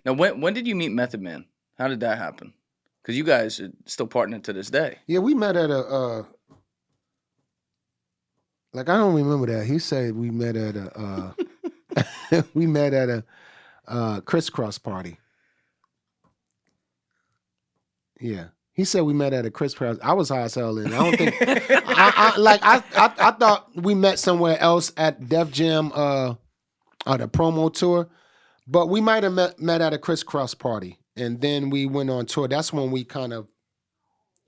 Now, when did you meet Method Man? How did that happen? Because you guys are still partnering to this day. Yeah, we met at a like I don't remember that. He said we met at a we met at a crisscross party. Yeah. He said we met at a crisscross. I was high as hell, and I don't think I thought we met somewhere else at Def Jam the promo tour, but we might have met at a crisscross party, and then we went on tour. That's when we kind of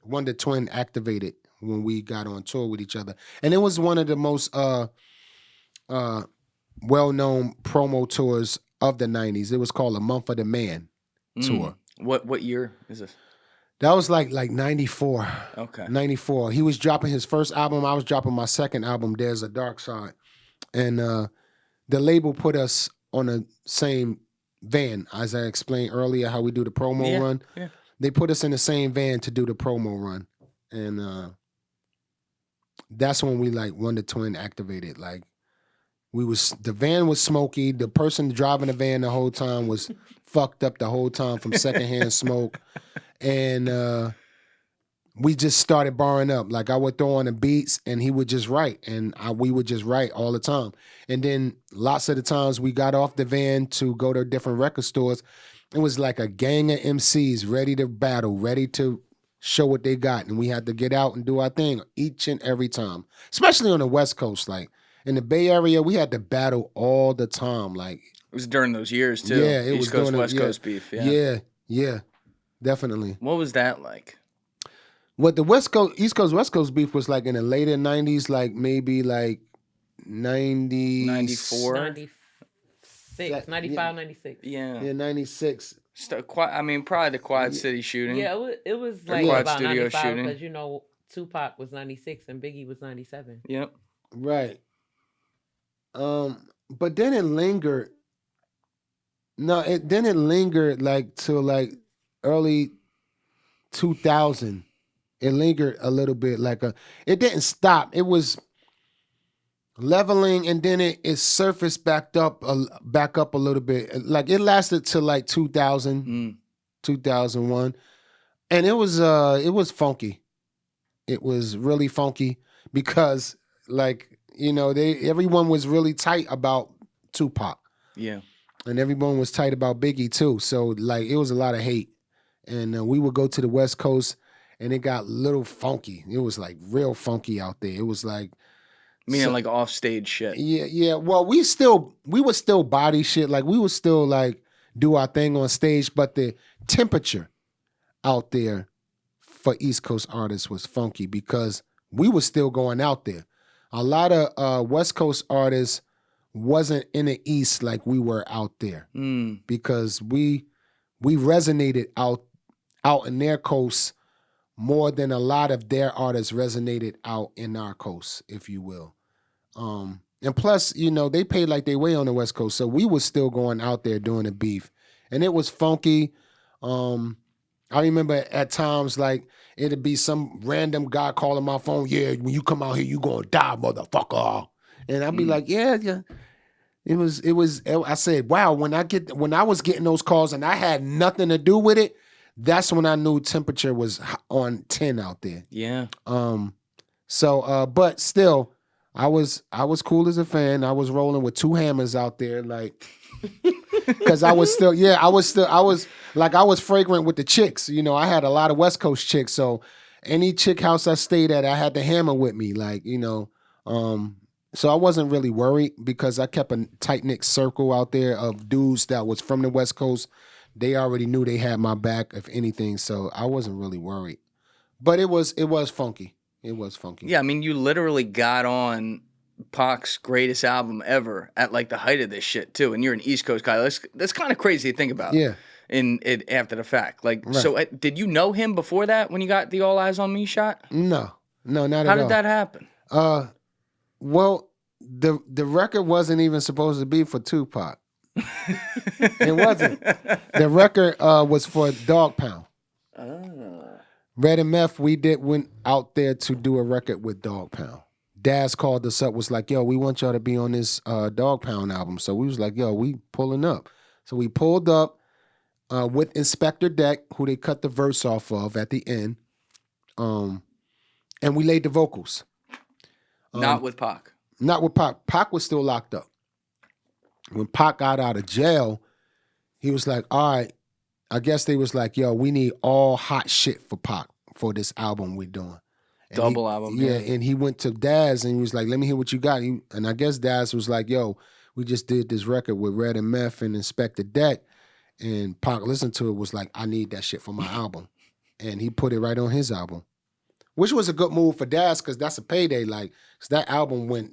Wonder Twin activated, when we got on tour with each other, and it was one of the most well-known promo tours of the 90s. It was called A Month of the Man tour. What year is this? That was like 94. Okay. 94. He was dropping his first album. I was dropping my second album, There's a Dark Side. And the label put us on the same van, as I explained earlier, how we do the promo run. Yeah. They put us in the same van to do the promo run. And that's when we Wonder Twin activated. The van was smoky. The person driving the van the whole time was fucked up the whole time from secondhand smoke. And we just started barring up. I would throw on the beats and he would just write. And we would just write all the time. And then lots of the times we got off the van to go to different record stores. It was like a gang of MCs ready to battle, ready to show what they got. And we had to get out and do our thing each and every time. Especially on the West Coast. In the Bay Area, we had to battle all the time. It was during those years too. Yeah, it East was Coast, West Coast beef. Yeah. Definitely. What was that like? What the East Coast, West Coast beef was in the later 90s, maybe 90... 94? 96, 95, 96. Yeah. Yeah, 96. Probably the Quad City shooting. Yeah, it was Quad about Studio 95 shooting. because, Tupac was 96 and Biggie was 97. Yep. Right. But then it lingered. No, it lingered till early 2000. It lingered a little bit. It didn't stop. It was leveling, and then it surfaced back up a little bit. It lasted till 2000, 2001, and it was funky. It was really funky because everyone was really tight about Tupac. Yeah. And everyone was tight about Biggie too. So it was a lot of hate. And we would go to the West Coast and it got a little funky. It was real funky out there. It was meaning off stage shit. Yeah, yeah. Well, we would still body shit. We would still do our thing on stage, but the temperature out there for East Coast artists was funky because we were still going out there. A lot of West Coast artists wasn't in the East like we were out there because we resonated out in their coast more than a lot of their artists resonated out in our coast, if you will. And plus, they paid like they way on the West Coast, so we was still going out there doing the beef, and it was funky. I remember at times it'd be some random guy calling my phone. Yeah, when you come out here, you gonna die, motherfucker. And I'd be like, yeah. It was. I said, wow. When I was getting those calls and I had nothing to do with it, that's when I knew temperature was on 10 out there. Yeah. So, but still, I was cool as a fan. I was rolling with two hammers out there, because I was fragrant with the chicks. I had a lot of West Coast chicks, so any chick house I stayed at, I had the hammer with me, so I wasn't really worried because I kept a tight-knit circle out there of dudes that was from the West Coast. They already knew they had my back, if anything, so I wasn't really worried. But it was funky. It was funky. Yeah, you literally got on Pac's greatest album ever at the height of this shit too, and you're an East Coast guy. That's kind of crazy to think about. Yeah. In it after the fact, right. So did you know him before that when you got the All Eyes on Me shot? No, not at all. How did that happen? Well, the record wasn't even supposed to be for Tupac. It wasn't. The record was for Dog Pound. Red and Meth, went out there to do a record with Dog Pound. Daz called us up, was like, yo, we want y'all to be on this Dog Pound album. So we was like, yo, we pulling up. So we pulled up, with Inspector Deck, who they cut the verse off of at the end. And we laid the vocals. Not with Pac. Not with Pac. Pac was still locked up. When Pac got out of jail, he was like, all right, I guess they was like, yo, we need all hot shit for Pac for this album we're doing. And Double album. Yeah, and he went to Daz and he was like, let me hear what you got. And I guess Daz was like, yo, we just did this record with Red and Meth and Inspector Deck. And Pac listened to it, was like, I need that shit for my album. And he put it right on his album. Which was a good move for Daz because that's a payday. Like, 'cause that album went,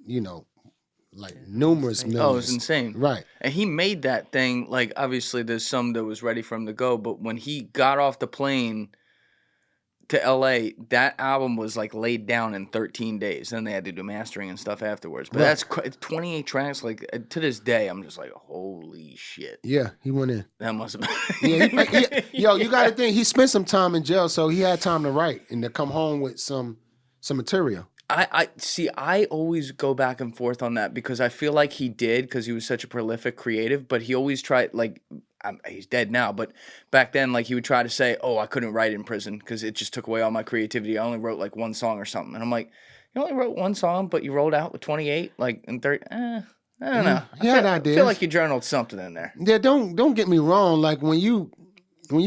like numerous millions. Oh, it was insane. Right. And he made that thing, like, obviously there's some that was ready for him to go, but when he got off the plane to LA, that album was like laid down in 13 days. Then they had to do mastering and stuff afterwards. But that's 28 tracks. Like, to this day, I'm just like, holy shit. Yeah, he went in. That must have been. Yo, you got to think, he spent some time in jail, so he had time to write and to come home with some material. I see. I always go back and forth on that because I feel like he did because he was such a prolific creative. But he always tried, like, he's dead now. But back then, like, he would try to say, "Oh, I couldn't write in prison because it just took away all my creativity. I only wrote like one song or something." And I'm like, "You only wrote one song, but you rolled out with 28, like in 30." I don't know. I feel like you journaled something in there. Yeah, don't get me wrong. Like when you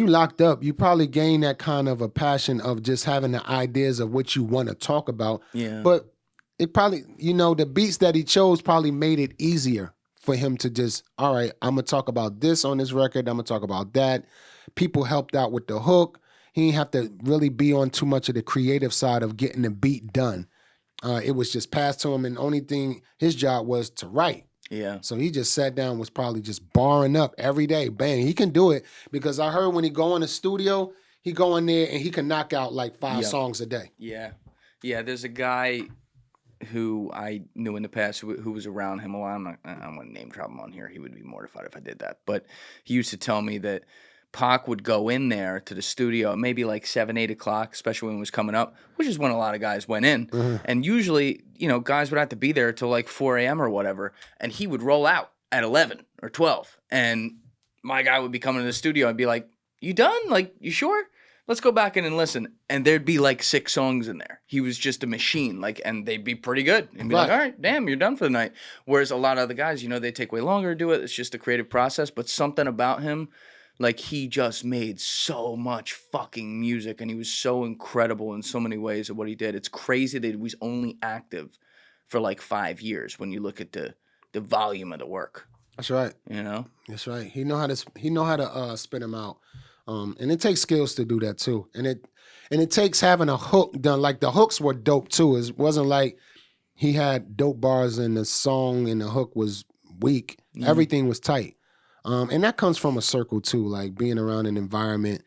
locked up, you probably gain that kind of a passion of just having the ideas of what you want to talk about. Yeah. But it probably, the beats that he chose probably made it easier for him to just, all right, I'm going to talk about this on this record. I'm going to talk about that. People helped out with the hook. He didn't have to really be on too much of the creative side of getting the beat done. It was just passed to him, and the only thing his job was to write. Yeah. So he just sat down, was probably just barring up every day. Bang. He can do it because I heard when he go in the studio, he go in there and he can knock out like 5 songs a day. Yeah. Yeah, there's a guy who I knew in the past who was around him a lot. I don't want to name drop him on here. He would be mortified if I did that. But he used to tell me that Pac would go in there to the studio maybe like 7, 8 o'clock, especially when it was coming up, which is when a lot of guys went in. Mm-hmm. And usually, guys would have to be there till like 4 a.m. or whatever. And he would roll out at 11 or 12. And my guy would be coming to the studio and be like, you done? Like, you sure? Let's go back in and listen. And there'd be like 6 songs in there. He was just a machine, and they'd be pretty good. And be like, all right, damn, you're done for the night. Whereas a lot of other guys, they take way longer to do it. It's just a creative process. But something about him, like, he just made so much fucking music, and he was so incredible in so many ways of what he did. It's crazy that he was only active for like 5 years when you look at the volume of the work. That's right. That's right. He know how to spit them out. And it takes skills to do that too. And it takes having a hook done. Like the hooks were dope too. It wasn't like he had dope bars and the song and the hook was weak. Mm-hmm. Everything was tight. And that comes from a circle too, like being around an environment.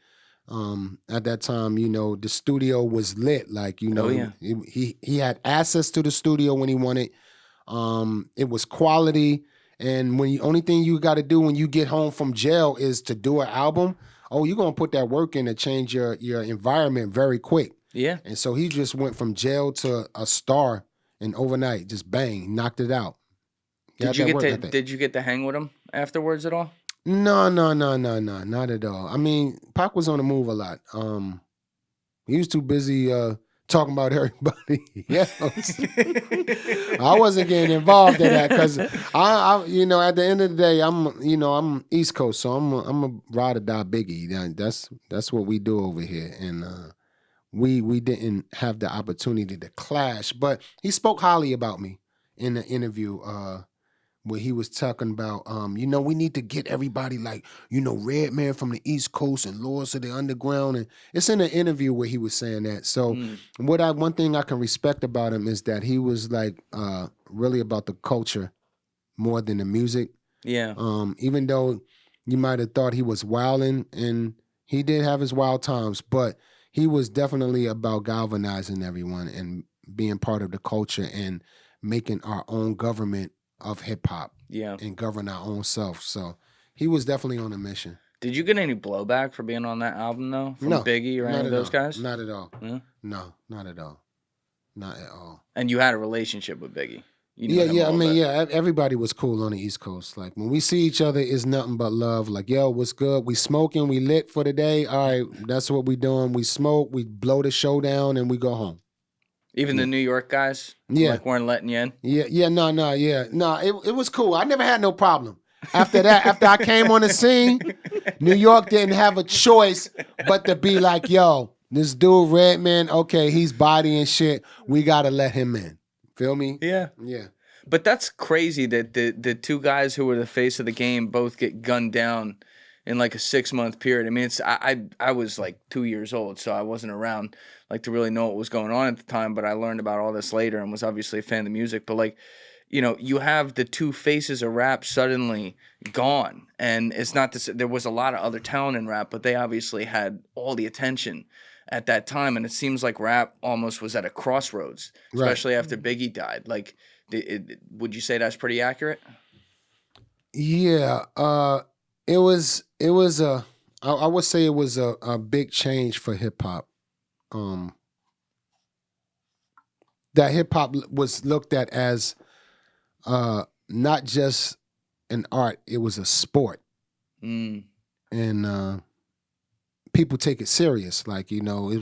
At that time, the studio was lit. Like, he had access to the studio when he wanted. It was quality. And only thing you got to do when you get home from jail is to do an album. Oh, you're going to put that work in to change your environment very quick. Yeah. And so he just went from jail to a star and overnight, just bang, knocked it out. Did you get to hang with him afterwards at all? No, not at all. I mean, Pac was on the move a lot. He was too busy talking about everybody else. I wasn't getting involved in that because I at the end of the day, I'm East Coast, so I'm a ride or die Biggie. That's what we do over here, and we didn't have the opportunity to clash. But he spoke highly about me in the interview. Where he was talking about, we need to get everybody like, Redman from the East Coast and Lords of the Underground. And it's in an interview where he was saying that. So one thing I can respect about him is that he was like really about the culture more than the music. Yeah. Even though you might have thought he was wilding, and he did have his wild times, but he was definitely about galvanizing everyone and being part of the culture and making our own government of hip hop, and govern our own self. So he was definitely on a mission. Did you get any blowback for being on that album though, from Biggie or any of those guys? Not at all. Yeah? No, not at all. Not at all. And you had a relationship with Biggie? You knew Yeah, him a yeah. I little mean, bit. yeah. Everybody was cool on the East Coast. Like when we see each other, it's nothing but love. Like, yo, what's good? We smoking. We lit for the day. All right, that's what we doing. We smoke. We blow the show down, and we go home. Even Yeah. the New York guys, Yeah. like weren't letting you in. Yeah. No. Yeah, no. It was cool. I never had no problem. After that, after I came on the scene, New York didn't have a choice but to be like, yo, this dude Redman, okay, he's bodying shit. We gotta let him in. Feel me? Yeah. Yeah. But that's crazy that the two guys who were the face of the game both get gunned down in like a 6-month period. I mean, it's I was like 2 years old, so I wasn't around like to really know what was going on at the time. But I learned about all this later and was obviously a fan of the music. But like, you know, you have the two faces of rap suddenly gone, and it's not this. There was a lot of other talent in rap, but they obviously had all the attention at that time, and it seems like rap almost was at a crossroads, Right. especially after Biggie died. Like, would you say that's pretty accurate? Yeah. It was a I would say it was a big change for hip hop. That hip hop was looked at as not just an art, it was a sport. Mm. And people take it serious. Like, you know,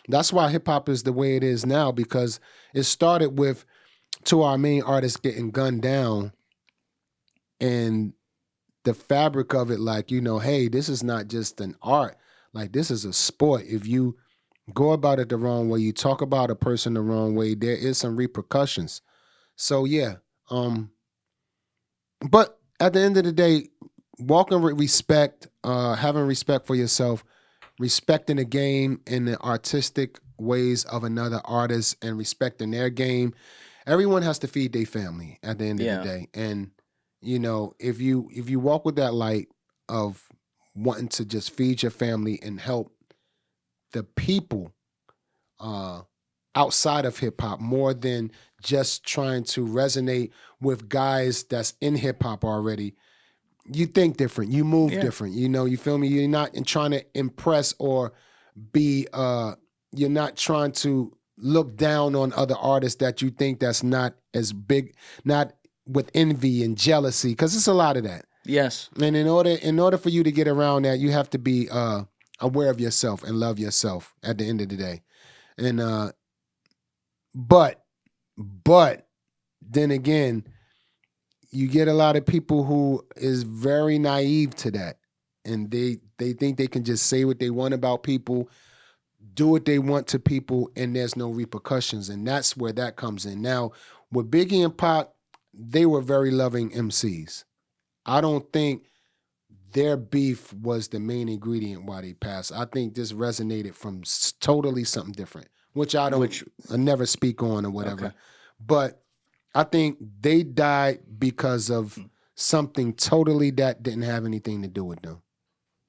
that's why hip hop is the way it is now, because it started with two of our main artists getting gunned down, and the fabric of it, like, you know, hey, this is not just an art, like this is a sport. If you go about it the wrong way, you talk about a person the wrong way, there is some repercussions. So yeah, but at the end of the day, walking with respect, having respect for yourself, respecting the game and the artistic ways of another artist, and respecting their game. Everyone has to feed their family at the end of the day. And you know, if you walk with that light of wanting to just feed your family and help the people outside of hip hop more than just trying to resonate with guys that's in hip hop already, you think different, you move different. You know, you feel me? You're not trying to impress or be. You're not trying to look down on other artists that you think that's not as big, not with envy and jealousy, because it's a lot of that. Yes. And in order for you to get around that, you have to be aware of yourself and love yourself at the end of the day. And but then again, you get a lot of people who is very naive to that, and they think they can just say what they want about people, do what they want to people, and there's no repercussions. And that's where that comes in. Now, with Biggie and Pac, they were very loving MCs. I don't think their beef was the main ingredient why they passed. I think this resonated from totally something different, which I never speak on or whatever. Okay. But I think they died because of something totally that didn't have anything to do with them.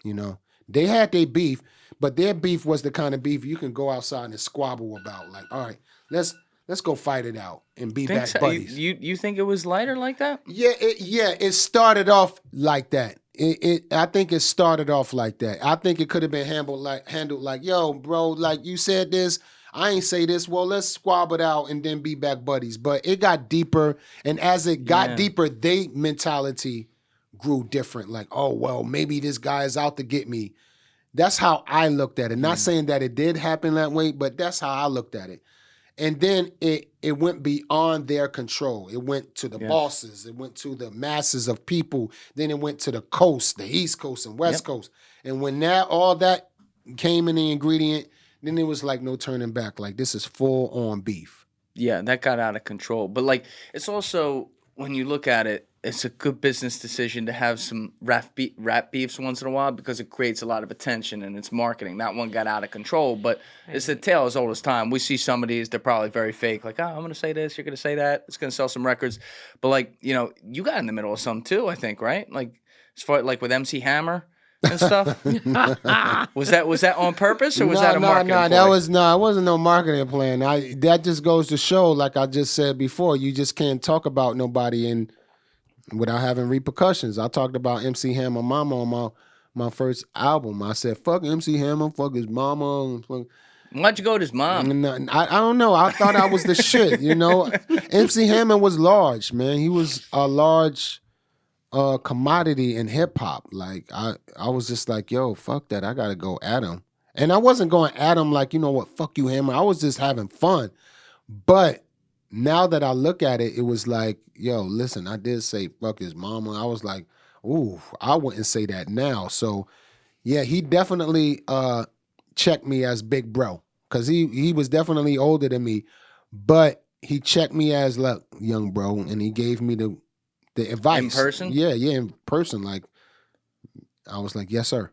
You know, they had their beef, but their beef was the kind of beef you can go outside and squabble about. Like, all right, let's go fight it out and be back buddies. You think it was lighter like that? Yeah, it started off like that. I think it started off like that. I think it could have been handled like, yo, bro, like you said this, I ain't say this. Well, let's squabble it out and then be back buddies. But it got deeper, and as it got deeper, they mentality grew different. Like, oh well, maybe this guy is out to get me. That's how I looked at it. Not saying that it did happen that way, but that's how I looked at it. And then it went beyond their control. It went to the bosses. It went to the masses of people. Then it went to the coast, the East Coast and West Coast. And when all that came in the ingredient, then it was like no turning back. Like, this is full on beef. Yeah, that got out of control. But like, it's also, when you look at it, it's a good business decision to have some rap beefs once in a while, because it creates a lot of attention and it's marketing. That one got out of control, but it's a tale as old as time. We see some of these, they're probably very fake. Like, oh, I'm going to say this, you're going to say that. It's going to sell some records. But like, you know, you got in the middle of some too, I think, right? Like, as far like with MC Hammer and stuff. was that on purpose, or was that a marketing No, play? it wasn't no marketing plan. That just goes to show, like I just said before, you just can't talk about nobody without having repercussions. I talked about MC Hammer Mama on my first album. I said, fuck MC Hammer, fuck his mama. Why'd you go with his mom? I don't know. I thought I was the shit, you know. MC Hammer was large, man. He was a large commodity in hip hop. Like I was just like, yo, fuck that. I gotta go at him. And I wasn't going at him like, you know what, fuck you, Hammer. I was just having fun. But now that I look at it, it was like, yo, listen, I did say fuck his mama. I was like, ooh, I wouldn't say that now. So yeah, he definitely checked me as big bro. Cause he was definitely older than me. But he checked me as like young bro, and he gave me the advice. In person? Yeah, in person. Like I was like, yes, sir.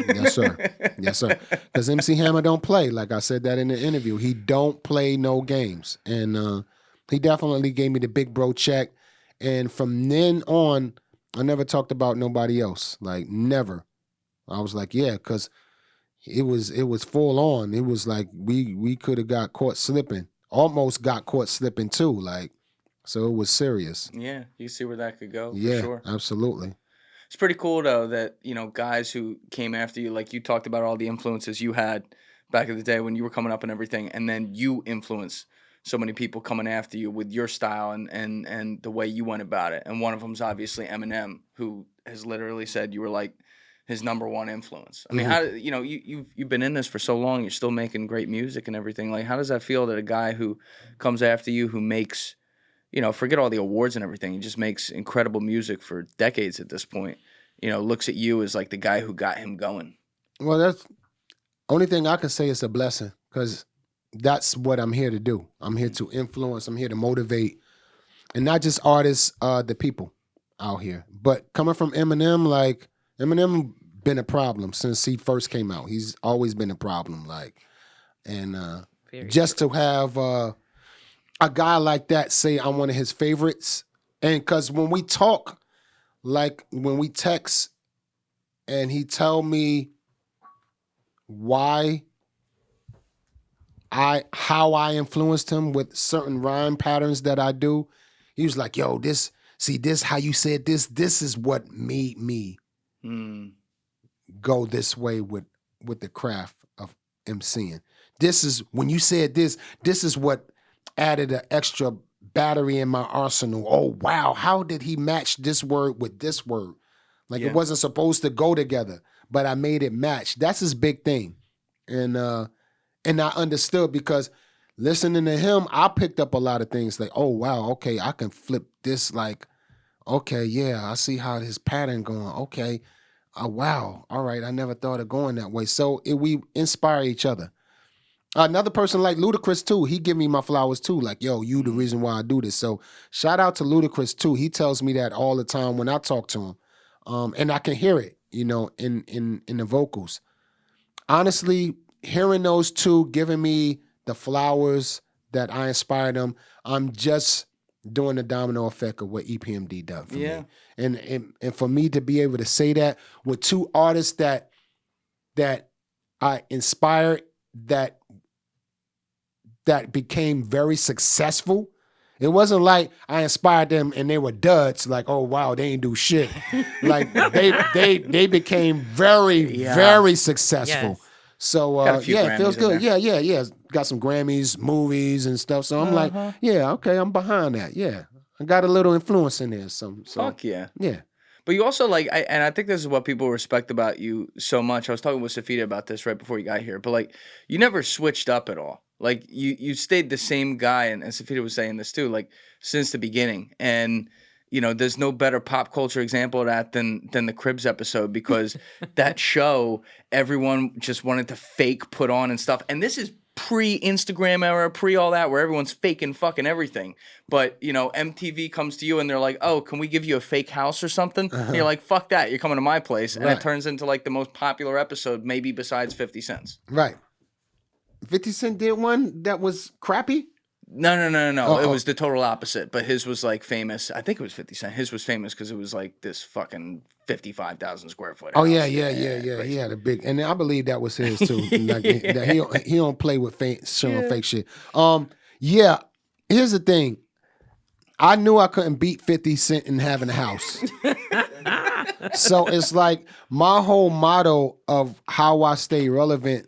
Yes, sir. Yes, sir. Because MC Hammer don't play. Like I said that in the interview. He don't play no games. And he definitely gave me the big bro check. And from then on, I never talked about nobody else. Like never. I was like, yeah, because it was full on. It was like we could have got caught slipping. Almost got caught slipping too. Like, so it was serious. Yeah, you see where that could go. Yeah, for sure. Absolutely. It's pretty cool though that, you know, guys who came after you, like you talked about all the influences you had back in the day when you were coming up and everything, and then you influence so many people coming after you with your style and the way you went about it. And one of them's obviously Eminem, who has literally said you were like his number one influence. I mean, how, you know, you've been in this for so long, you're still making great music and everything. Like, how does that feel that a guy who comes after you, who makes, you know, forget all the awards and everything, he just makes incredible music for decades at this point, you know, looks at you as like the guy who got him going? Well, that's only thing I can say is a blessing, because that's what I'm here to do. I'm here to influence. I'm here to motivate, and not just artists, the people out here. But coming from Eminem, like Eminem been a problem since he first came out. He's always been a problem. Like, and just to have a guy like that say I'm one of his favorites, and because when we talk, like when we text, and he tell me how I influenced him with certain rhyme patterns that I do. He was like, yo, this how you said this is what made me go this way with the craft of MCing. This is when you said this is what added an extra battery in my arsenal. Oh wow, how did he match this word with this word? Like it wasn't supposed to go together, but I made it match. That's his big thing. And I understood, because listening to him, I picked up a lot of things like, oh, wow, okay, I can flip this, like, okay, yeah, I see how his pattern going. Okay, wow, all right, I never thought of going that way. So we inspire each other. Another person like Ludacris, too, he give me my flowers, too, like, yo, you the reason why I do this. So shout out to Ludacris, too. He tells me that all the time when I talk to him. And I can hear it, you know, in the vocals. Honestly, hearing those two giving me the flowers that I inspired them, I'm just doing the domino effect of what EPMD done for me. And for me to be able to say that with two artists that I inspired, that became very successful. It wasn't like I inspired them and they were duds, like, oh wow, they ain't do shit. Like they became very successful. Yes. So yeah, it feels good. Yeah. Got some Grammys, movies and stuff. So I'm like, yeah, okay, I'm behind that. Yeah. I got a little influence in there. So Fuck yeah. Yeah. But you also like, and I think this is what people respect about you so much. I was talking with Safita about this right before you got here, but like you never switched up at all. Like you stayed the same guy, and Safita was saying this too, like since the beginning. And you know, there's no better pop culture example of that than the Cribs episode, because that show, everyone just wanted to fake put on and stuff. And this is pre-Instagram era, pre all that, where everyone's faking fucking everything. But, you know, MTV comes to you and they're like, oh, can we give you a fake house or something? And you're like, fuck that, you're coming to my place. And it turns into like the most popular episode, maybe besides 50 Cent's. Right. 50 Cent did one that was crappy? No. It was the total opposite. But his was like famous. I think it was 50 Cent. His was famous because it was like this fucking 55,000 square foot house. Oh yeah. He had a big, and I believe that was his too. Like, he don't play with showing fake shit. Yeah. Here's the thing. I knew I couldn't beat 50 Cent in having a house. So it's like my whole motto of how I stay relevant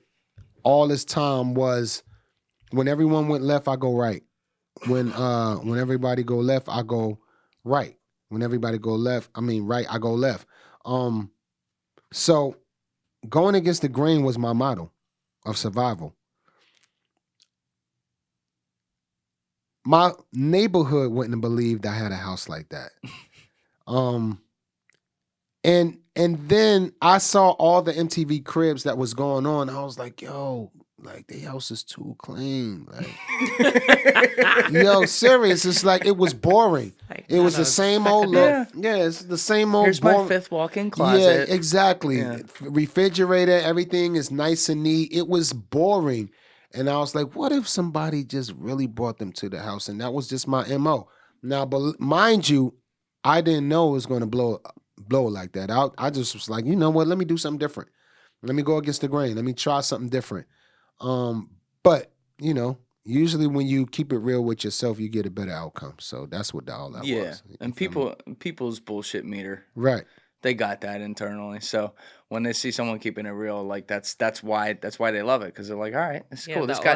all this time was when everyone went left, I go right. When everybody go left, I go right. When everybody go left, right, I go left. So going against the grain was my motto of survival. My neighborhood wouldn't have believed I had a house like that. And then I saw all the MTV cribs that was going on. I was like, yo, like the house is too clean. Like, yo, serious. It's like it was boring. Like, it was the same old look. Yeah, it's the same old. Here's boring. my fifth walk-in closet. Yeah, exactly. Yeah. Refrigerator, everything is nice and neat. It was boring. And I was like, what if somebody just really brought them to the house? And that was just my MO. Now, but mind you, I didn't know it was going to blow like that. I just was like, you know what? Let me do something different. Let me go against the grain. Let me try something different. But, you know, usually when you keep it real with yourself, you get a better outcome. So that's what all that was. Yeah, and people's bullshit meter. Right. They got that internally. So when they see someone keeping it real, like that's why they love it, because they're like, all right, it's cool. This guy,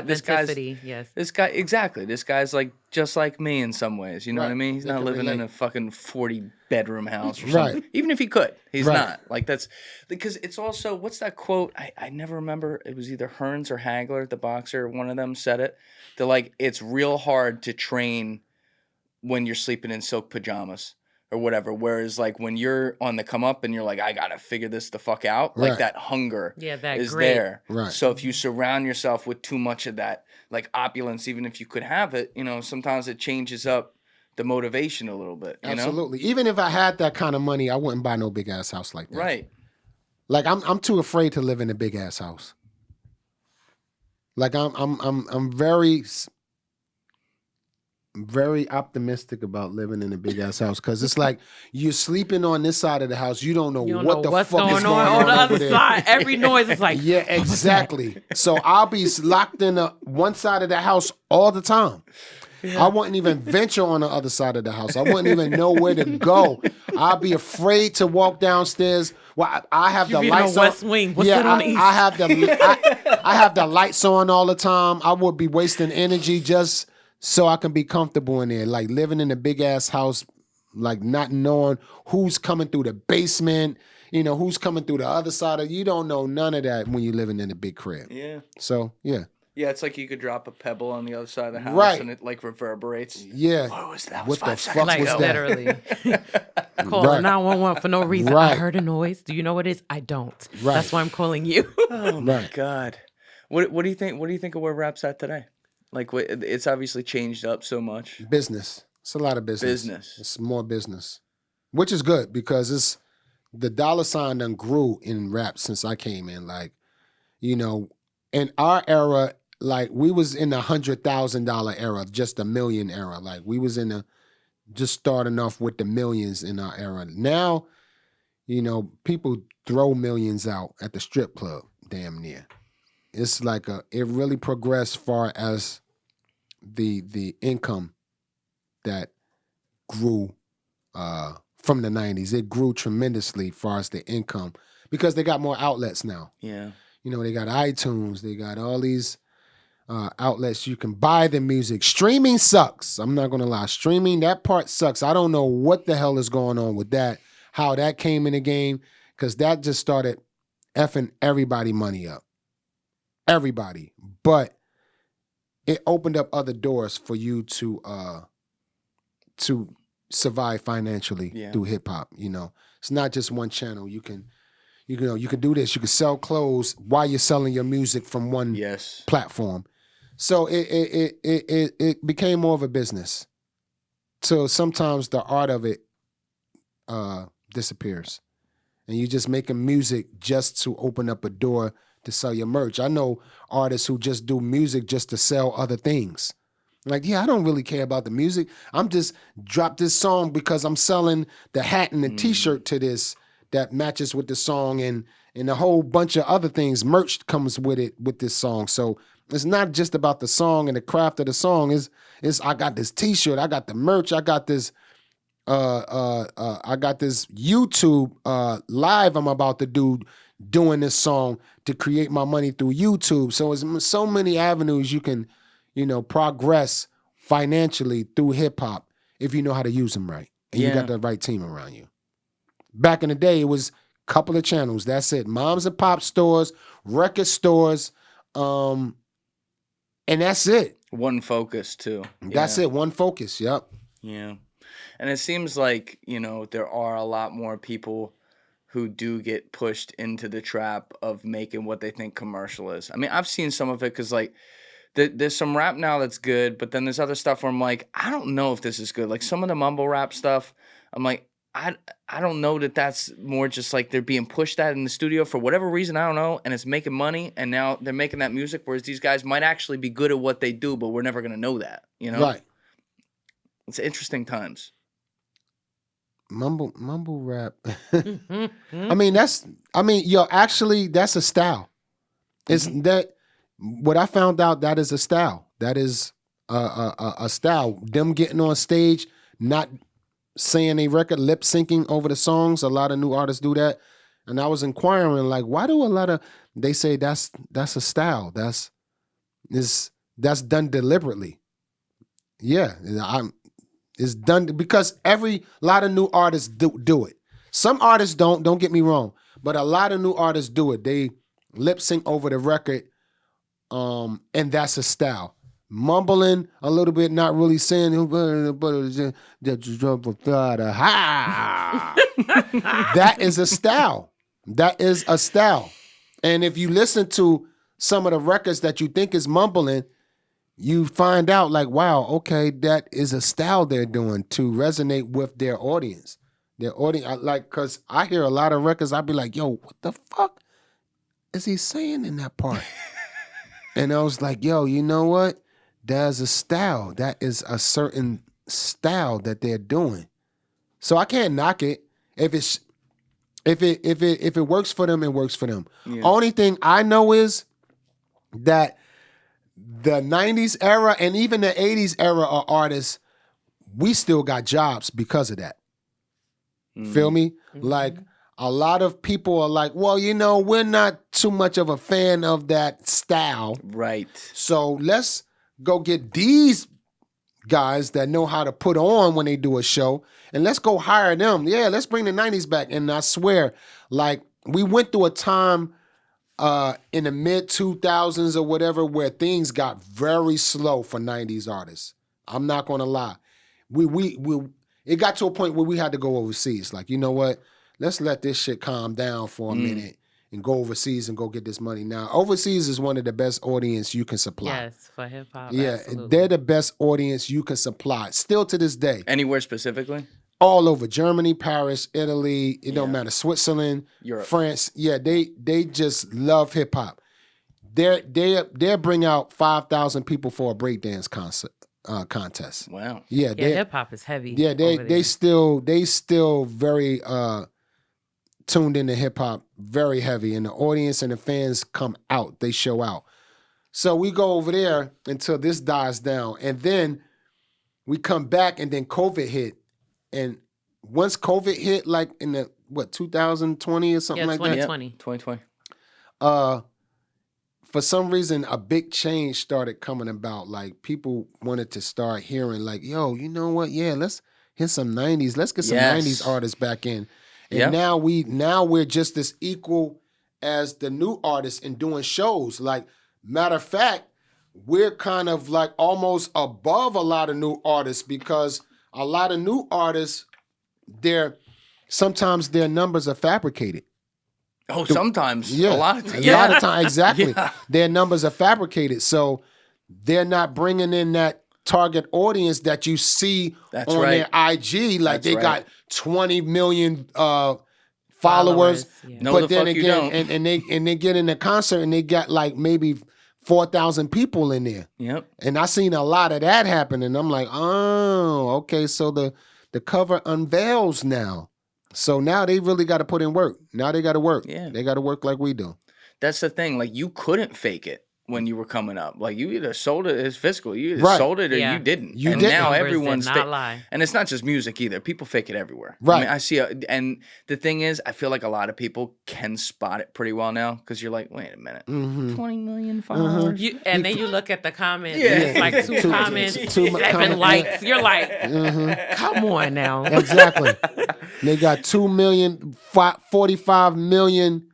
exactly. This guy's like just like me in some ways. You know what I mean? He's not living in a fucking 40-bedroom house or something. Right. Even if he could, he's not. Like that's because it's also, what's that quote? I never remember. It was either Hearns or Hagler, the boxer. One of them said it. They're like, it's real hard to train when you're sleeping in silk pajamas or whatever. Whereas like when you're on the come up and you're like, I gotta figure this the fuck out, like that hunger is there. Right. So if you surround yourself with too much of that, like opulence, even if you could have it, you know, sometimes it changes up the motivation a little bit. You Absolutely. Even if I had that kind of money, I wouldn't buy no big ass house like that. Right. Like I'm too afraid to live in a big ass house. Like I'm very optimistic about living in a big ass house, because it's like you're sleeping on this side of the house, you don't know what the fuck is going on the over other there. side. Every noise is like, yeah, exactly. So I'll be locked in one side of the house all the time. I wouldn't even venture on the other side of the house. I wouldn't even know where to go. I'll be afraid to walk downstairs. Well, I have the lights on. West Wing. What's Yeah, on the east? I have I have the lights on all the time. I would be wasting energy just so I can be comfortable in there. Like living in a big ass house, like not knowing who's coming through the basement, you know, who's coming through the other side of, you don't know none of that when you're living in a big crib. Yeah. So, yeah. Yeah, it's like you could drop a pebble on the other side of the house Right. and it like reverberates. Yeah. What was that? What the 5 fuck seconds like was ago. that? literally. Call Right. 911 for no reason. I Right. heard a noise. Do you know what it is? I don't. Right. That's why I'm calling you. Oh my Right. God. What do you think? What do you think of where rap's at today? Like, it's obviously changed up so much. Business. It's a lot of business. Business. It's more business, which is good because it's the dollar sign done grew in rap since I came in. Like, you know, in our era, like we was in the $100,000 era, just a million era. Like we was in just starting off with the millions in our era. Now, you know, people throw millions out at the strip club, damn near. It's like it really progressed far as the income that grew from the 90s. It grew tremendously far as the income because they got more outlets now. Yeah. You know, they got iTunes, they got all these outlets you can buy the music. Streaming sucks. I'm not gonna lie. Streaming, that part sucks. I don't know what the hell is going on with that, how that came in the game, because that just started effing everybody money up. Everybody. But it opened up other doors for you to survive financially through hip hop. You know, it's not just one channel. You can do this. You can sell clothes while you're selling your music from one platform. So it became more of a business. So sometimes the art of it disappears, and you just making music just to open up a door to sell your merch. I know artists who just do music just to sell other things. Like, yeah, I don't really care about the music. I'm just drop this song because I'm selling the hat and the T-shirt to this that matches with the song, and a whole bunch of other things. Merch comes with it with this song. So it's not just about the song and the craft of the song. It's I got this T-shirt, I got the merch, I got this I got this YouTube live I'm about to do doing this song to create my money through YouTube. So it's so many avenues you can, progress financially through hip hop if you know how to use them right and you got the right team around you. Back in the day, it was a couple of channels. That's it. Moms and pop stores, record stores, and that's it. One focus too. That's it. One focus. Yep. Yeah. And it seems like, there are a lot more people who do get pushed into the trap of making what they think commercial is. I mean, I've seen some of it because, like, there's some rap now that's good, but then there's other stuff where I'm like, I don't know if this is good. Like, some of the mumble rap stuff, I'm like, I don't know that that's more just like they're being pushed at in the studio for whatever reason, I don't know, and it's making money, and now they're making that music, whereas these guys might actually be good at what they do, but we're never going to know that, Right. It's interesting times. Mumble rap. Actually, that's a style. It's that what I found out, that is a style. That is a style. Them getting on stage, not saying a record, lip syncing over the songs. A lot of new artists do that. And I was inquiring, like, why do a lot of, they say that's a style. That's done deliberately. Yeah, it's done because lot of new artists do it. Some artists don't get me wrong, but a lot of new artists do it. They lip sync over the record, and that's a style. Mumbling a little bit, not really saying that is a style. That is a style. And if you listen to some of the records that you think is mumbling, you find out like, wow, okay, that is a style they're doing to resonate with their audience. Their audience, because I hear a lot of records, I'll be like, yo, what the fuck is he saying in that part? And I was like, yo, you know what? There's a style. That is a certain style that they're doing. So I can't knock it. If it works for them, it works for them. Yeah. Only thing I know is that the 90s era and even the 80s era of artists, we still got jobs because of that. Feel me? Mm-hmm. Like, a lot of people are like, well, we're not too much of a fan of that style. Right. So let's go get these guys that know how to put on when they do a show, and let's go hire them. Yeah, let's bring the 90s back. And I swear, like, we went through a time in the mid-2000s or whatever where things got very slow for 90s artists. I'm not going to lie. It got to a point where we had to go overseas. Like, you know what? Let's let this shit calm down for a minute and go overseas and go get this money. Now, overseas is one of the best audience you can supply. Yes, for hip-hop, yeah, absolutely. They're the best audience you can supply, still to this day. Anywhere specifically? All over. Germany, Paris, Italy, it don't matter. Switzerland, Europe. France. Yeah, they just love hip-hop. They'll bring out 5,000 people for a breakdance contest. Wow. Yeah, hip hop is heavy. Yeah, they still very tuned into hip hop, very heavy, and the audience and the fans come out. They show out. So we go over there until this dies down, and then we come back, and then COVID hit, and once COVID hit, like in the 2020 or something like 2020. that. 2020. For some reason, a big change started coming about. Like, people wanted to start hearing, like, yo, you know what? Yeah, let's hit some 90s. Let's get some 90s artists back in. And now we're just as equal as the new artists in doing shows. Like, matter of fact, we're kind of like almost above a lot of new artists because a lot of new artists, sometimes their numbers are fabricated. Oh, sometimes. Yeah. A lot of times. A lot of times, exactly. Yeah. Their numbers are fabricated. So they're not bringing in that target audience that you see on their IG. Like, they got 20 million followers. Yeah. No, but then fuck again, you don't. and they get in the concert and they got like maybe 4,000 people in there. Yep. And I seen a lot of that happen. And I'm like, oh, okay. So the cover unveils now. So now they really got to put in work. Now they got to work. Yeah. They got to work like we do. That's the thing. Like, you couldn't fake it. when you were coming up. Like you either sold it as physical, you either Right. sold it or Yeah. you didn't. You and didn't. now Numbers did everyone's not lie. and it's not just music either. People fake it everywhere. I Right. mean, I see and the thing is, I feel like a lot of people can spot it pretty well now because you're like, wait a minute, 20 million followers. And then you look at the comments. Yeah. And it's like two comments, two 7 comments. likes. You're like, come on now. Exactly. They got 2 million, 45 million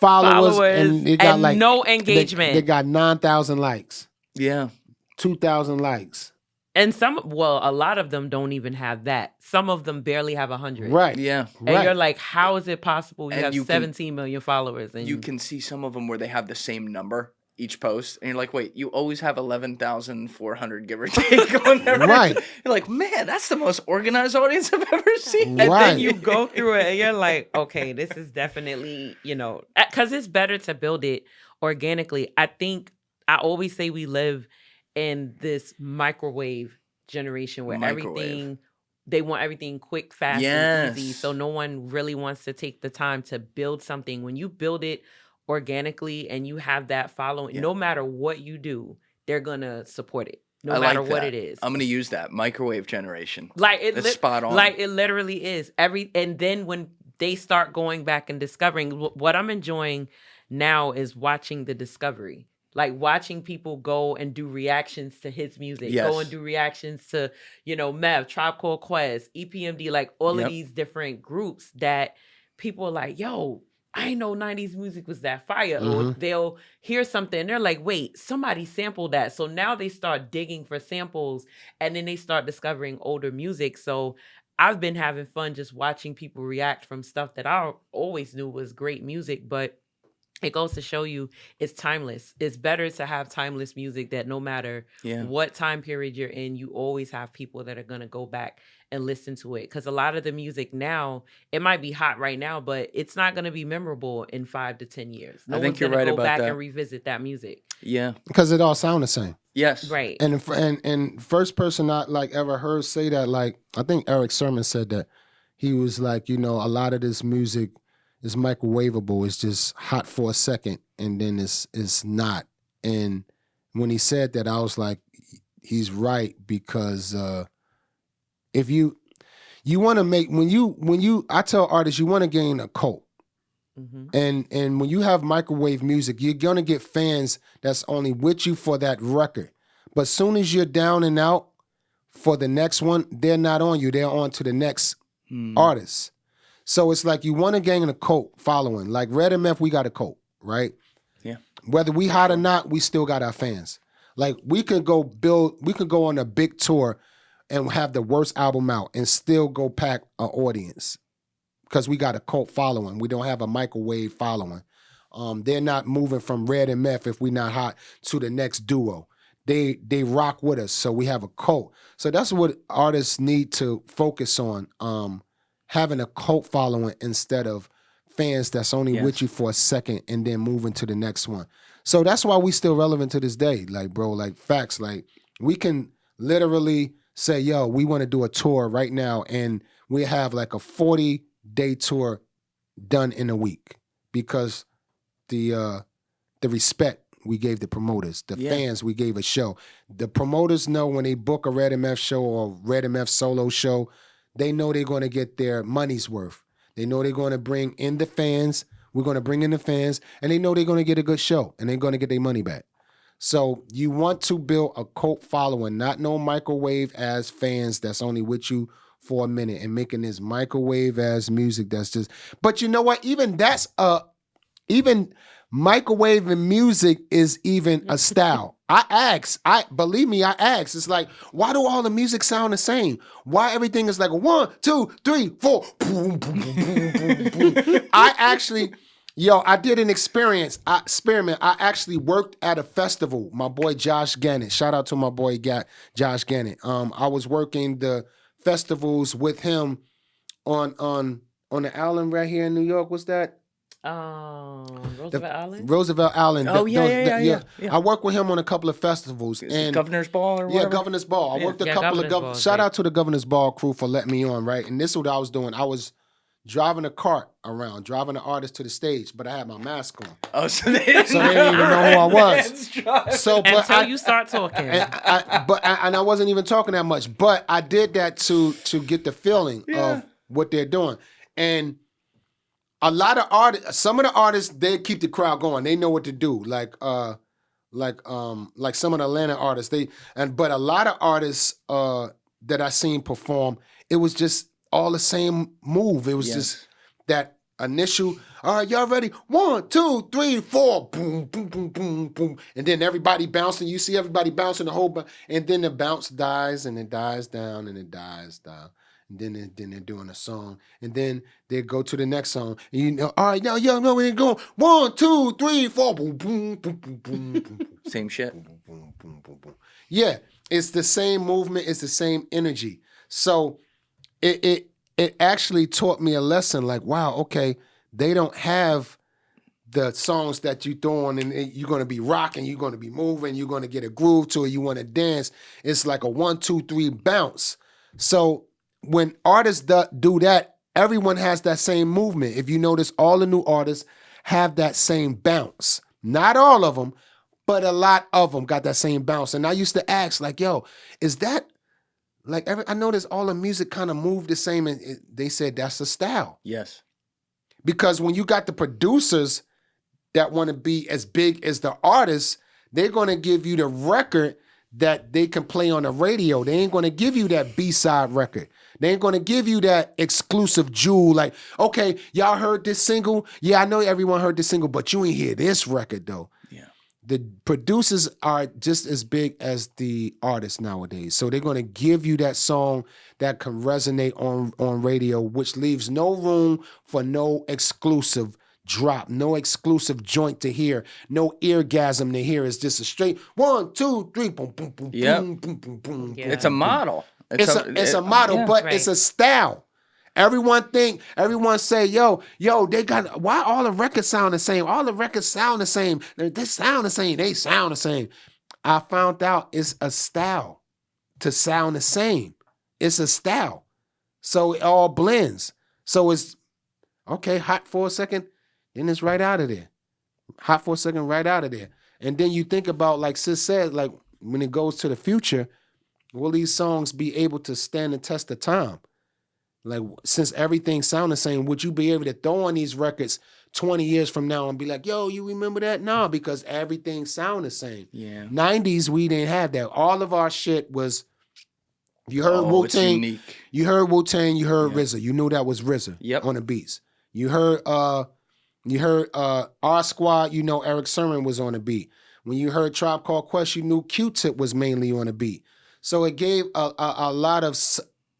followers, and they got and like no engagement. They got 9,000 likes, Yeah. 2,000 likes. And a lot of them don't even have that. Some of them barely have 100. Right. Yeah. And Right. you're like, how is it possible you And have you can- 17 million followers? And You can see some of them where they have the same number each post, and you're like, wait, you always have 11,400 give or take on there. Right. You're like, man, that's the most organized audience I've ever seen. And Right. then you go through it and you're like, okay, this is definitely, because it's better to build it organically. I think I always say we live in this microwave generation where they want everything quick, fast, and easy. Yes. So no one really wants to take the time to build something. When you build it organically and you have that following, no matter what you do, they're going to support it. No I matter like what that. it is. I'm going to use that microwave generation. Like That's spot on. Like it literally is. And then when they start going back and discovering, what I'm enjoying now is watching the discovery. Like watching people go and do reactions to his music, Yes. go and do reactions to, Mev, Tribe Called Quest, EPMD, like all Yep. of these different groups that people are like, yo, I didn't know 90s music was that fire. Or they'll hear something and they're like, wait, somebody sampled that. So now they start digging for samples and then they start discovering older music. So I've been having fun just watching people react from stuff that I always knew was great music, but it goes to show you it's timeless. It's better to have timeless music that no matter what time period you're in, you always have people that are going to go back and listen to it. Because a lot of the music now, it might be hot right now, but it's not going to be memorable in 5 to 10 years. No I think one's you're gonna right go about back that. and revisit that music. Yeah. Because it all sound the same. Yes. Right. And first person I ever heard say that, I think Eric Sermon said that. He was like, a lot of this music is microwavable. It's just hot for a second and then it's not. And when he said that, I was like, he's right, because if you want to make, I tell artists, you want to gain a cult. And when you have microwave music, you're gonna get fans that's only with you for that record. But soon as you're down and out for the next one, they're not on you. They're on to the next artist. So it's like you want to gain a cult following. Like REDMAN'S, we got a cult, right? Yeah. Whether we hot or not, we still got our fans. Like we could go on a big tour and have the worst album out and still go pack an audience because we got a cult following. We don't have a microwave following. They're not moving from REDMAN'S if we not hot to the next duo. They rock with us, so we have a cult. So that's what artists need to focus on, having a cult following instead of fans that's only with you for a second and then moving to the next one. So that's why we still relevant to this day. Like, bro, like facts. Like we can literally say, yo, we want to do a tour right now, and we have like a 40-day tour done in a week because the respect we gave the promoters, the fans we gave a show. The promoters know when they book a REDMAN'S show or REDMAN'S solo show, they know they're going to get their money's worth. They know they're going to bring in the fans. We're going to bring in the fans, and they know they're going to get a good show, and they're going to get their money back. So you want to build a cult following, not no microwave as fans that's only with you for a minute and making this microwave as music that's just. But you know what? Even microwave and music is even a style. Believe me, I asked. It's like, why do all the music sound the same? Why everything is like a 1, 2, 3, 4. Boom, boom, boom, boom, boom, boom. I did an experiment. I actually worked at a festival. My boy Josh Gannett. Shout out to my boy Josh Gannett. I was working the festivals with him on the island right here in New York. What's that? Roosevelt Island? Roosevelt Island. Oh, yeah. I worked with him on a couple of festivals. And Governor's Ball or whatever? Yeah, Governor's Ball. I worked a couple of... Shout out to the Governor's Ball crew for letting me on, right? And this is what I was doing. I was driving a cart around, driving the artist to the stage, but I had my mask on. Oh, so they didn't even know who I was. So, but Until you start talking. And I wasn't even talking that much, but I did that to get the feeling of what they're doing. And a lot of artists, some of the artists, they keep the crowd going. They know what to do. Like some of the Atlanta artists, but a lot of artists that I seen perform, it was just all the same move. It was just that initial, all right, y'all ready? 1, 2, 3, 4, boom, boom, boom, boom, boom. And then everybody bouncing. You see everybody bouncing the whole, and then the bounce dies and it dies down and it dies down. And then they're doing a song. And then they go to the next song. And you know, all right, now y'all know where they're going. 1, 2, 3, 4, boom, boom, boom, boom, boom, boom. Same shit. Boom, boom, boom, boom, boom. Yeah, it's the same movement. It's the same energy. So it actually taught me a lesson. Like, wow, okay, they don't have the songs that you throw on and you're going to be rocking, you're going to be moving, you're going to get a groove to it, you want to dance. It's like a 1, 2, 3 bounce. So when artists do that, everyone has that same movement. If you notice, all the new artists have that same bounce. Not all of them, but a lot of them got that same bounce. And I used to ask, like, yo, is that, like, I noticed all the music kind of moved the same, and they said that's a style. Yes. Because when you got the producers that want to be as big as the artists, they're going to give you the record that they can play on the radio. They ain't going to give you that B-side record. They ain't going to give you that exclusive jewel. Like, okay, y'all heard this single? Yeah, I know everyone heard this single, but you ain't hear this record, though. Yeah. The producers are just as big as the artists nowadays. So they're going to give you that song that can resonate on radio, which leaves no room for no exclusive drop, no exclusive joint to hear, no eargasm to hear. It's just a straight 1, 2, 3, boom, boom, boom, boom, boom, boom, boom. Yeah. It's a model. It's a model, but it's a style. Everyone say, yo, they got, why all the records sound the same? All the records sound the same. They sound the same. They sound the same. I found out it's a style to sound the same. It's a style. So it all blends. So it's, okay, hot for a second, then it's right out of there. Hot for a second, right out of there. And then you think about, like Sis said, like when it goes to the future, will these songs be able to stand the test of time? Like, since everything sound the same, would you be able to throw on these records 20 years from now and be like, yo, you remember that? No, because everything sound the same. Yeah. 90s, we didn't have that. All of our shit was, you heard Wu-Tang, you heard Wu-Tang, you heard RZA. You knew that was RZA on the beats. You heard R Squad, you know Eric Sermon was on the beat. When you heard Tribe Called Quest, you knew Q-Tip was mainly on the beat. So it gave a lot of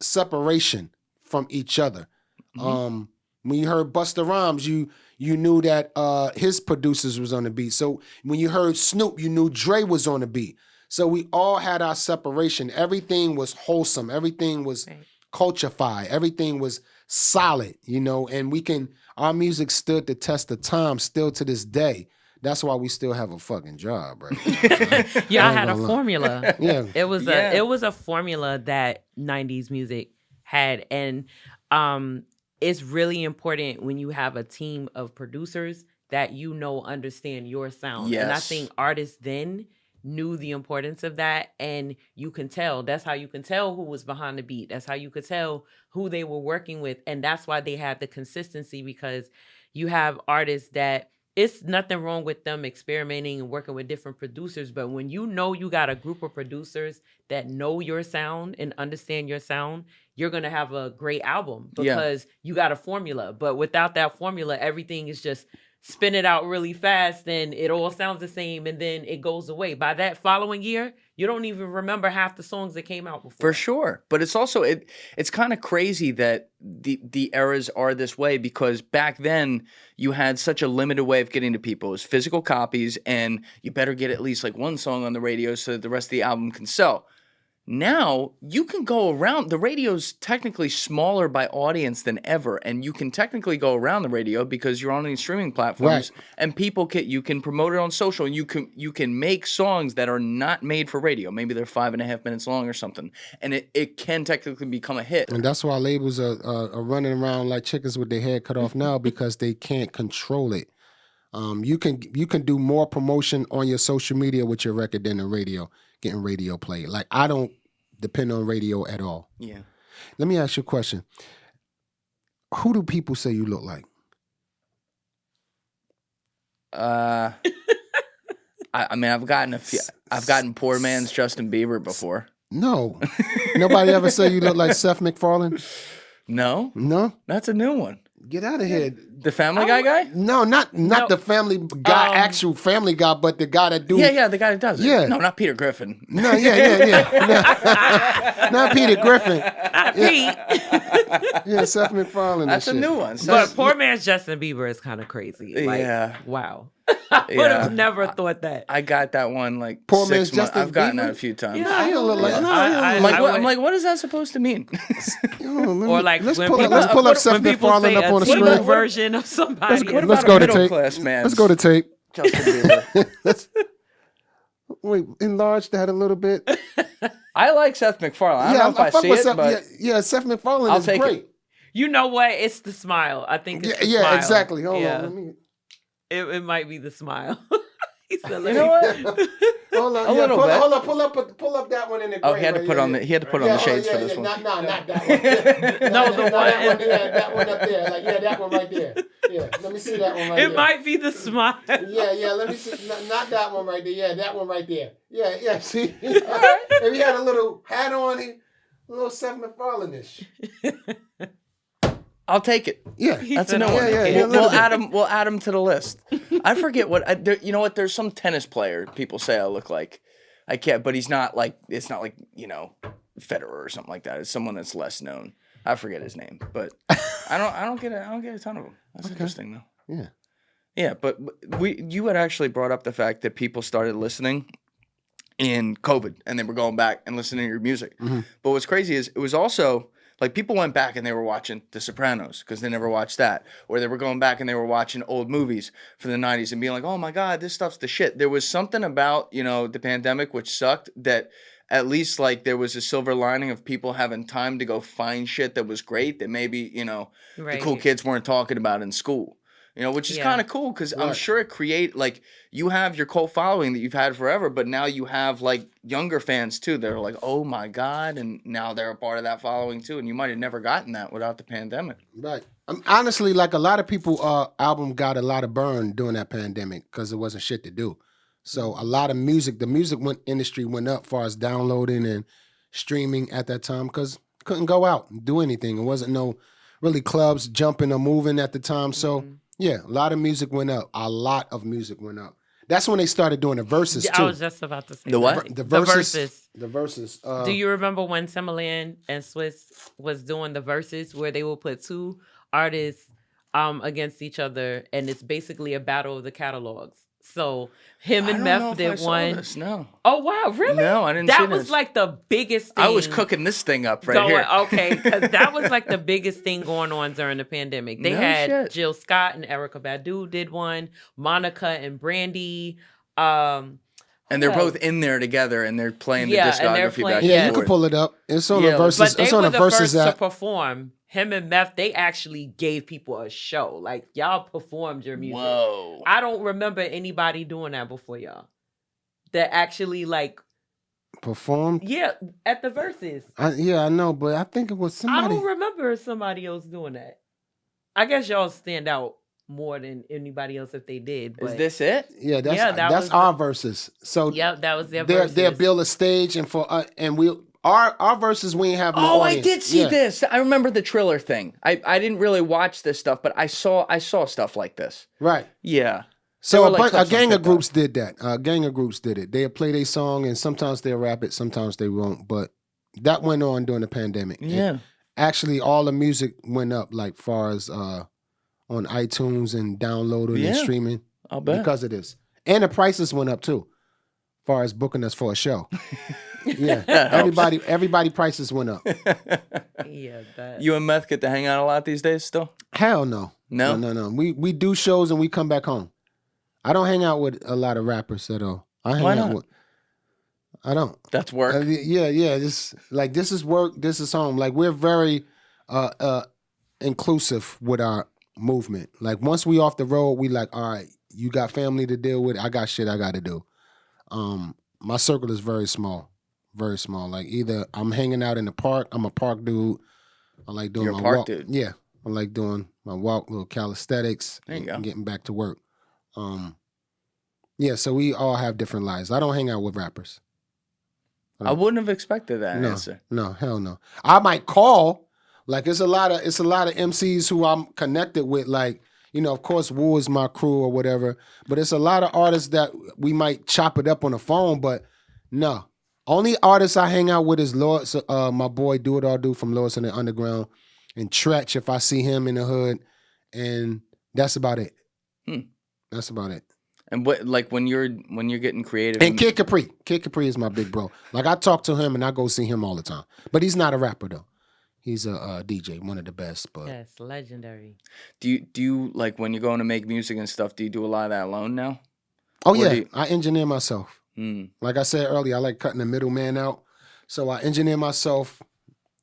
separation from each other. When you heard Busta Rhymes, you knew that his producers was on the beat. So when you heard Snoop, you knew Dre was on the beat. So we all had our separation. Everything was wholesome. Everything was culture-fied. Everything was solid, you know, and our music stood the test of time still to this day. That's why we still have a fucking job, right? Y'all had a formula. Yeah. It was a formula that 90s music had. And it's really important when you have a team of producers that understand your sound. Yes. And I think artists then knew the importance of that, and you can tell. That's how you can tell who was behind the beat. That's how you could tell who they were working with. And that's why they had the consistency, because you have artists that it's nothing wrong with them experimenting and working with different producers. But when you got a group of producers that know your sound and understand your sound, you're going to have a great album because you got a formula. But without that formula, everything is just spin it out really fast and it all sounds the same and then it goes away. By that following year, you don't even remember half the songs that came out before. For sure. But it's also, it's kind of crazy that the eras are this way, because back then you had such a limited way of getting to people. It was physical copies, and you better get at least like one song on the radio so that the rest of the album can sell. Now you can go around. The radio's technically smaller by audience than ever, and you can technically go around the radio because you're on these streaming platforms, and you can promote it on social, and you can make songs that are not made for radio. Maybe they're 5.5 minutes long or something, and it can technically become a hit. And that's why labels are running around like chickens with their head cut off now because they can't control it. You can do more promotion on your social media with your record than the radio. Getting radio play. Like, I don't depend on radio at all. Yeah. Let me ask you a question. Who do people say you look like? I mean, I've gotten poor man's Justin Bieber before. No. Nobody ever say you look like Seth McFarlane? No? No? That's a new one. Get out of here. The Family Guy guy? No, not the Family Guy, actual Family Guy, but the guy that do. Yeah, the guy that does it. Yeah. No, not Peter Griffin. No, yeah. Not Peter Griffin. Pete. Yeah, Seth McFarlane. That's a new one. But poor man's Justin Bieber is kind of crazy. Like, yeah. Wow. I would have never thought that. I got that one like poor 6 man's months. Justin I've gotten Bieber? that a few times. Yeah, He don't look like. I'm like, what is that supposed to mean? Or like let's when pull people, up Seth when people McFarlane say up on the a teen screen. version of somebody. Let's go to tape. Man. Let's go to tape. Justin Bieber. Wait, enlarge that a little bit. I like Seth MacFarlane. I don't know if I fuck see with it, Seth, but yeah, Seth MacFarlane I'll is take great. it. You know what? It's the smile. I think it's the Yeah, smile. exactly. Hold Yeah. on. Let me... It might be the smile. He said, you know what? Hold on. A little bit. Hold on. Pull up that one in the gray. Oh, he had to put on the shades for this one. Not that one. No, the one. That one up there. Like, yeah, that one right there. Yeah, let me see that one right there. It might be the smile. Yeah, let me see. Not that one right there. Yeah, that one right there. Yeah, see? If he had a little hat on, a little Seth MacFarlane-ish. I'll take it. Yeah, that's a new one. Yeah, we'll add him to the list. I forget you know what? There's some tennis player people say I look like. I can't, but he's not like. It's not like Federer or something like that. It's someone that's less known. I forget his name, but I don't get a ton of them. That's interesting though. Yeah. Yeah, but you had actually brought up the fact that people started listening in COVID and they were going back and listening to your music. Mm-hmm. But what's crazy is it was also like people went back and they were watching The Sopranos because they never watched that. Or they were going back and they were watching old movies from the 90s and being like, oh my God, this stuff's the shit. There was something about, the pandemic which sucked that at least like there was a silver lining of people having time to go find shit that was great that maybe, the cool kids weren't talking about in school. Which is kind of cool because I'm sure it you have your cult following that you've had forever, but now you have like younger fans too. They're like, oh my God. And now they're a part of that following too. And you might have never gotten that without the pandemic. Right. Honestly, like a lot of people, album got a lot of burn during that pandemic because there wasn't shit to do. So a lot of music, the music industry went up as far as downloading and streaming at that time because couldn't go out and do anything. It wasn't no really clubs jumping or moving at the time. So yeah, a lot of music went up. A lot of music went up. That's when they started doing the verses too. I was just about to say the what? The verses. The verses. Do you remember when Timbaland and Swiss was doing the verses where they would put two artists against each other, and it's basically a battle of the catalogs? So him and Meth did one. No. Oh wow, really? No, I didn't see this. That was like the biggest thing. I was cooking this thing up right here. Okay, because that was like the biggest thing going on during the pandemic. They had Jill Scott and Erykah Badu did one, Monica and Brandy. And they're both in there together, and they're playing the discography and they're back. Yeah, you can pull it up. It's on the verses. But they it's on were the the verses first to perform. Him and Meth, they actually gave people a show. Like, y'all performed your music. Whoa. I don't remember anybody doing that before y'all. That actually, like... Performed? Yeah, at the Verses. I know, but I think it was somebody... I don't remember somebody else doing that. I guess y'all stand out more than anybody else if they did. But... Is this it? Yeah, that's our verses. So yeah, that was their verses. They'll build a stage, and our verses, we ain't have no audience. I did see this. I remember the Triller thing. I didn't really watch this stuff, but I saw stuff like this. Right. Yeah. So a gang of groups did that. A gang of groups did it. They'll play their song, and sometimes they'll rap it, sometimes they won't. But that went on during the pandemic. Yeah. And actually, all the music went up, like far as on iTunes and downloading and streaming. I'll bet. Because of this. And the prices went up, too, far as booking us for a show. Yeah. That helps. Everybody prices went up. Yeah, that. You and Meth get to hang out a lot these days still? Hell no. No? No. We do shows and we come back home. I don't hang out with a lot of rappers at all. I hang Why out not? with I don't. That's work. Yeah. Just like this is work, this is home. Like we're very inclusive with our movement. Like once we off the road, we like, all right, you got family to deal with. I got shit I got to do. My circle is very small, very small. Like either I'm hanging out in the park. I'm a park dude. I like doing You're a my park walk. dude. Yeah, I like doing my walk, little calisthenics. There you go. And getting back to work. Yeah. So we all have different lives. I don't hang out with rappers. I wouldn't have expected that answer. No, hell no. I might call. Like it's a lot of MCs who I'm connected with. Like, you know, of course, Wu is my crew or whatever. But it's a lot of artists that we might chop it up on the phone. But no, only artists I hang out with is my boy Do It All Do from Lewis and the Underground, and Tretch if I see him in the hood, and that's about it. That's about it. And what, like when you're getting creative, And Kid Capri. Kid Capri is my big bro. Like I talk to him and I go see him all the time. But he's not a rapper though. He's a DJ, one of the best. But Yes, legendary. do you like when you're going to make music and stuff? Do you do a lot of that alone now? oh Or yeah, do you- I engineer myself. Hmm. Like I said earlier, I like cutting the middleman out. So I engineer myself,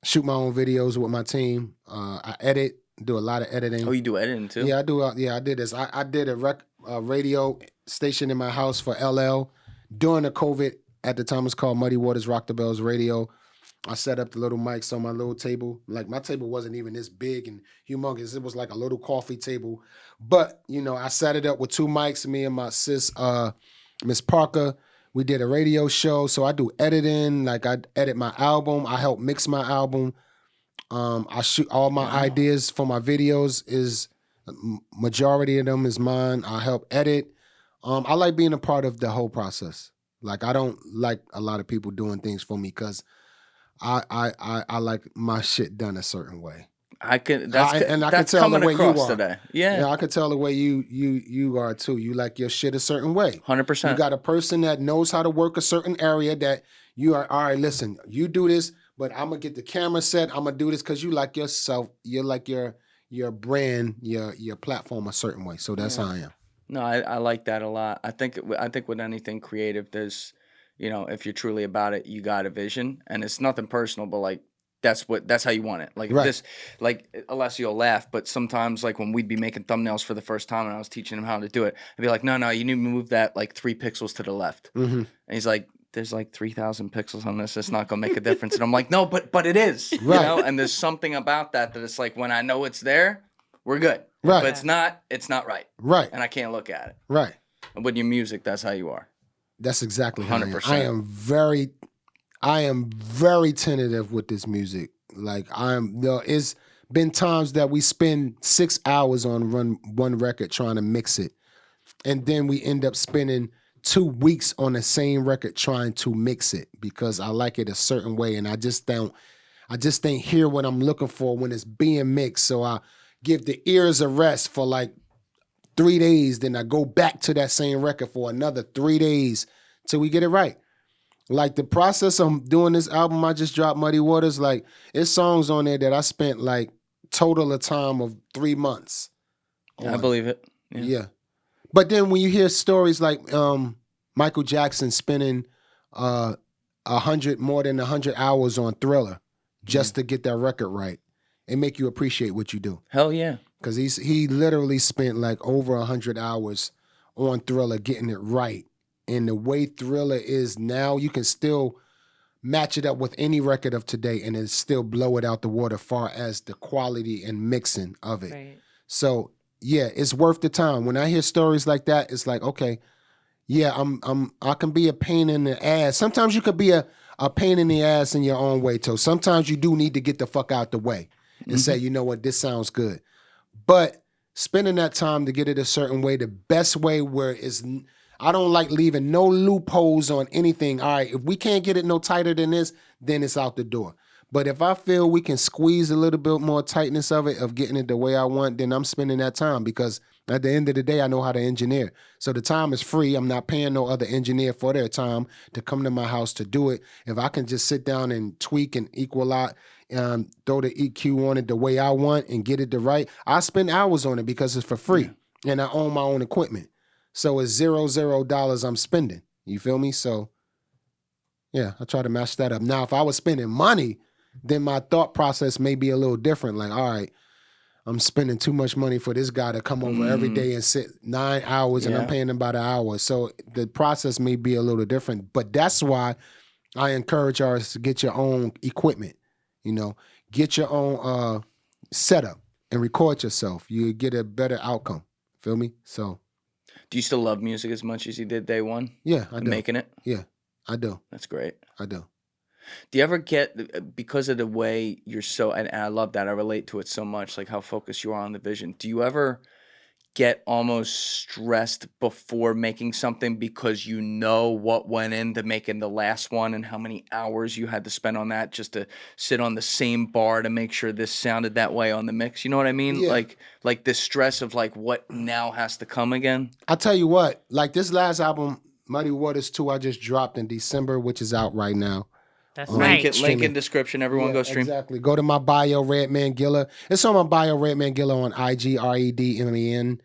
shoot my own videos with my team. I edit, do a lot of editing. Oh, you do editing too? Yeah, I do. I did this. I did a radio station in my house for LL during the COVID. At the time, it was called Muddy Waters Rock the Bells Radio. I set up the little mics on my little table. Like my table wasn't even this big and humongous. It was like a little coffee table. But, you know, I set it up with 2 mics, me and my sis, Miss Parker. We did a radio show. So I do editing. Like I edit my album. I help mix my album. I shoot all my ideas for my videos is majority of them is mine. I help edit. I like being a part of the whole process. Like I don't like a lot of people doing things for me because I like my shit done a certain way. I can can tell coming the way you across are. today. Yeah, Yeah, I can tell the way you are too. You like your shit a certain way. 100%. You got a person that knows how to work a certain area that you are, all right, listen, you do this, but I'm going to get the camera set. I'm going to do this because you like yourself. You like your brand, your platform a certain way. So that's how I am. No, I like that a lot. I think with anything creative, there's, you know, if you're truly about it, you got a vision, and it's nothing personal, but like that's how you want it. Like Right. this, like Alessio will laugh, but sometimes like when we'd be making thumbnails for the first time and I was teaching him how to do it, I'd be like, no, you need to move that like 3 pixels to the left, and he's like, there's like 3,000 pixels on this. It's not gonna make a difference, and I'm like, no, but it is, Right. you know. And there's something about that it's like when I know it's there, we're good. Right. But it's not right. Right. And I can't look at it. Right. And with your music, that's how you are. That's exactly how 100%. I am very tentative with this music. Like it's been times that we spend 6 hours on one record trying to mix it. And then we end up spending 2 weeks on the same record trying to mix it because I like it a certain way. And I just don't hear what I'm looking for when it's being mixed. So I give the ears a rest for like 3 days. Then I go back to that same record for another 3 days till we get it right. Like the process of doing this album I just dropped, Muddy Waters, like it's songs on there that I spent like total a time of 3 months. I believe it. Yeah. But then when you hear stories like Michael Jackson spending more than 100 hours on Thriller just to get that record right, it make you appreciate what you do. Hell yeah. Because he literally spent like over 100 hours on Thriller getting it right. And the way Thriller is now, you can still match it up with any record of today and it still blow it out the water far as the quality and mixing of it. Right. So yeah, it's worth the time. When I hear stories like that, it's like, okay, yeah, I can be a pain in the ass. Sometimes you could be a pain in the ass in your own way too. Sometimes you do need to get the fuck out the way and say, you know what, this sounds good. But spending that time to get it a certain way, the best way where it's, I don't like leaving no loopholes on anything. All right, if we can't get it no tighter than this, then it's out the door. But if I feel we can squeeze a little bit more tightness of it, of getting it the way I want, then I'm spending that time because At the end of the day, I know how to engineer. So the time is free. I'm not paying no other engineer for their time to come to my house to do it. If I can just sit down and tweak and equalize, throw the EQ on it the way I want and get it the right, I spend hours on it because it's for free. And I own my own equipment. So it's $0 I'm spending. You feel me? So yeah, I try to match that up. Now, if I was spending money, then my thought process may be a little different. Like, all right, I'm spending too much money for this guy to come over every day and sit 9 hours and I'm paying him by the hour. So the process may be a little different. But that's why I encourage artists to get your own equipment, you know, get your own setup and record yourself. You get a better outcome. Feel me? So. Do you still love music as much as you did day one? Yeah, I do. Making it? Yeah, I do. That's great. I do. Do you ever get, because of the way you're so, and I love that, I relate to it so much, like how focused you are on the vision. Do you ever get almost stressed before making something because you know what went into making the last one and how many hours you had to spend on that just to sit on the same bar to make sure this sounded that way on the mix? You know what I mean? Yeah. Like the stress of like what now has to come again? I tell you what, like this last album, Muddy Waters 2, I just dropped in December, which is out right now. That's Link right. link in description. Everyone go stream. Exactly. Go to my bio, Redman Gilla. It's on my bio, Redman Gilla on IG, REDMANGILLA.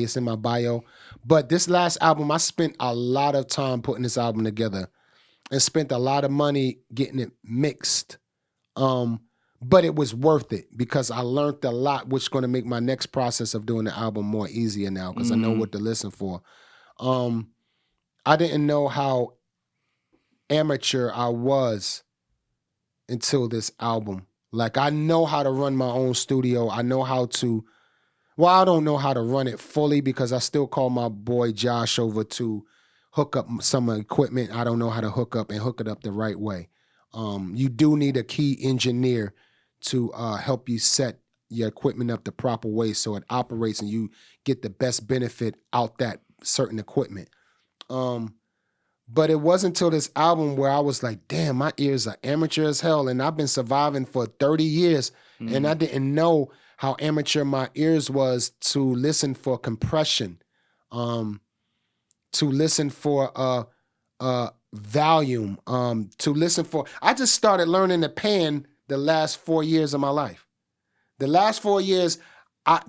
It's in my bio. But this last album, I spent a lot of time putting this album together and spent a lot of money getting it mixed. But it was worth it because I learned a lot, which is going to make my next process of doing the album more easier now because I know what to listen for. I didn't know how amateur I was until this album. Like, I know how to run my own studio. I know how to, well, I don't know how to run it fully because I still call my boy Josh over to hook up some equipment. I don't know how to hook it up the right way. You do need a key engineer to help you set your equipment up the proper way so it operates and you get the best benefit out that certain equipment. But it wasn't until this album where I was like, damn, my ears are amateur as hell. And I've been surviving for 30 years. And I didn't know how amateur my ears was to listen for compression, to listen for volume, to listen for... I just started learning to pan the last 4 years of my life. The last 4 years,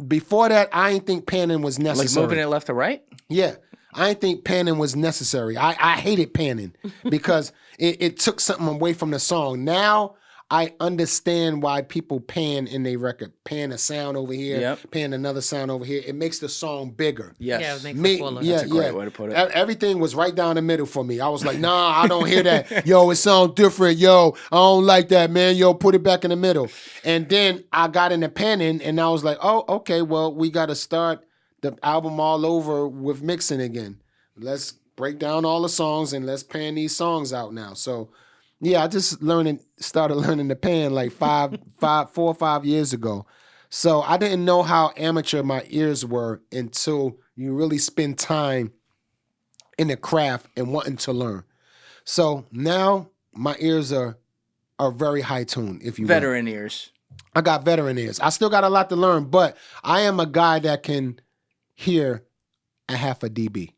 before that, I didn't think panning was necessary. Like moving it left to right? Yeah. I didn't think panning was necessary. I hated panning because it took something away from the song. Now I understand why people pan in their record. Pan a sound over here, pan another sound over here. It makes the song bigger. Yes. Yeah, it makes it fuller. That's a great way to put it. Everything was right down the middle for me. I was like, nah, I don't hear that. Yo, it sounds different. Yo, I don't like that, man. Yo, put it back in the middle. And then I got into panning and I was like, oh, okay, well, we got to start the album all over with mixing again. Let's break down all the songs and let's pan these songs out now. So, yeah, I just started learning to pan like 4 or 5 years ago. So I didn't know how amateur my ears were until you really spend time in the craft and wanting to learn. So now my ears are very high tuned, if you will. Veteran ears. I got veteran ears. I still got a lot to learn, but I am a guy that can hear a half a dB.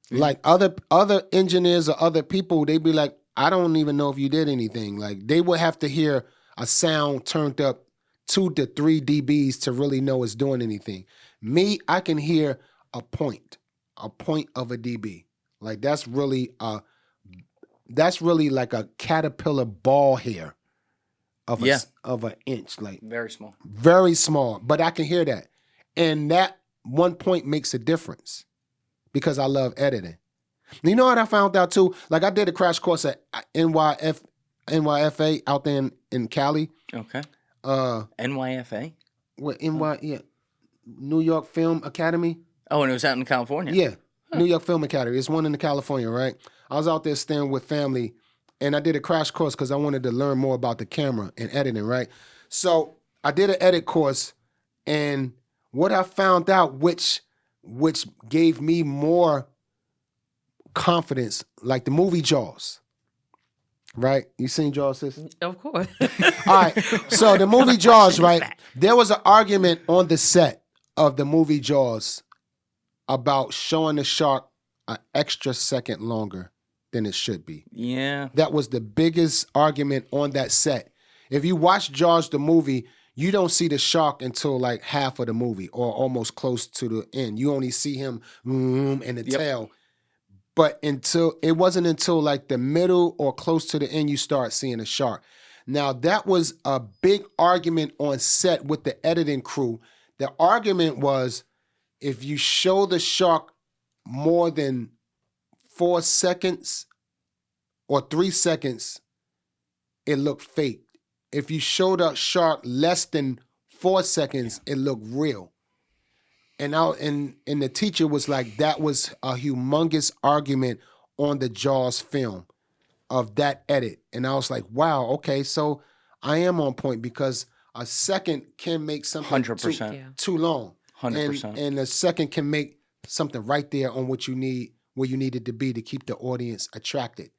Like other engineers or other people, they be like, I don't even know if you did anything. Like they would have to hear a sound turned up 2 to 3 dBs to really know it's doing anything. Me, I can hear a point of a dB. Like that's really like a caterpillar ball hair of an inch. Like very small. Very small, but I can hear that. And that 1 point makes a difference. Because I love editing. You know what I found out too? Like I did a crash course at NYFA out there in Cali. Okay. NYFA? What New York Film Academy. Oh, and it was out in California. Yeah. New York Film Academy. It's one in California, right? I was out there staying with family and I did a crash course because I wanted to learn more about the camera and editing, right? So I did an edit course and what I found out, which gave me more confidence, like the movie Jaws. right? You seen Jaws, sis? Of course. All right. So the movie Jaws, right? There was an argument on the set of the movie Jaws about showing the shark an extra second longer than it should be. Yeah. That was the biggest argument on that set. If you watch Jaws the movie, you don't see the shark until like half of the movie or almost close to the end. You only see him and the tail. But it wasn't until like the middle or close to the end you start seeing a shark. Now, that was a big argument on set with the editing crew. The argument was if you show the shark more than 4 seconds or 3 seconds, it looked fake. If you showed a shark less than 4 seconds, it looked real. And the teacher was like, that was a humongous argument on the Jaws film of that edit. And I was like, wow, okay, so I am on point because a second can make something 100%. Too long. 100%. And a second can make something right there on what you need, where you need it to be to keep the audience attracted.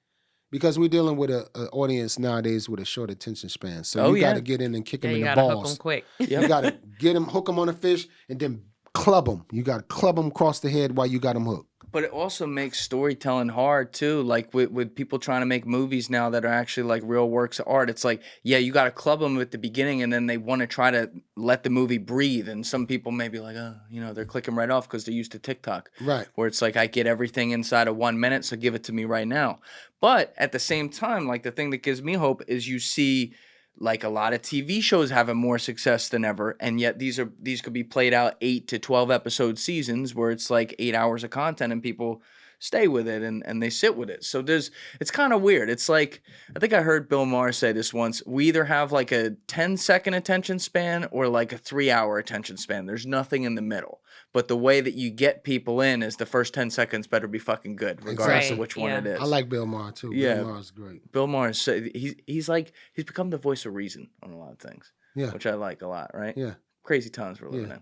Because we're dealing with an audience nowadays with a short attention span. So you got to get in and kick them in the balls. You got to hook them quick. You got to hook them on a fish and then club them. You got to club them across the head while you got them hooked. But it also makes storytelling hard too. Like with people trying to make movies now that are actually like real works of art. It's like, yeah, you got to club them at the beginning and then they want to try to let the movie breathe. And some people may be like, oh, they're clicking right off because they're used to TikTok. Right. Where it's like, I get everything inside of 1 minute, so give it to me right now. But at the same time, like the thing that gives me hope is you see like a lot of TV shows having more success than ever, and yet these could be played out 8 to 12 episode seasons where it's like 8 hours of content and people stay with it and they sit with it. So it's kind of weird. It's like, I think I heard Bill Maher say this once, we either have like a 10-second attention span or like a 3-hour attention span. There's nothing in the middle. But the way that you get people in is the first 10 seconds better be fucking good, regardless of which one it is. I like Bill Maher too. Yeah. Bill Maher's great. Bill Maher, he's become the voice of reason on a lot of things, which I like a lot, right? Yeah. Crazy times we're living in.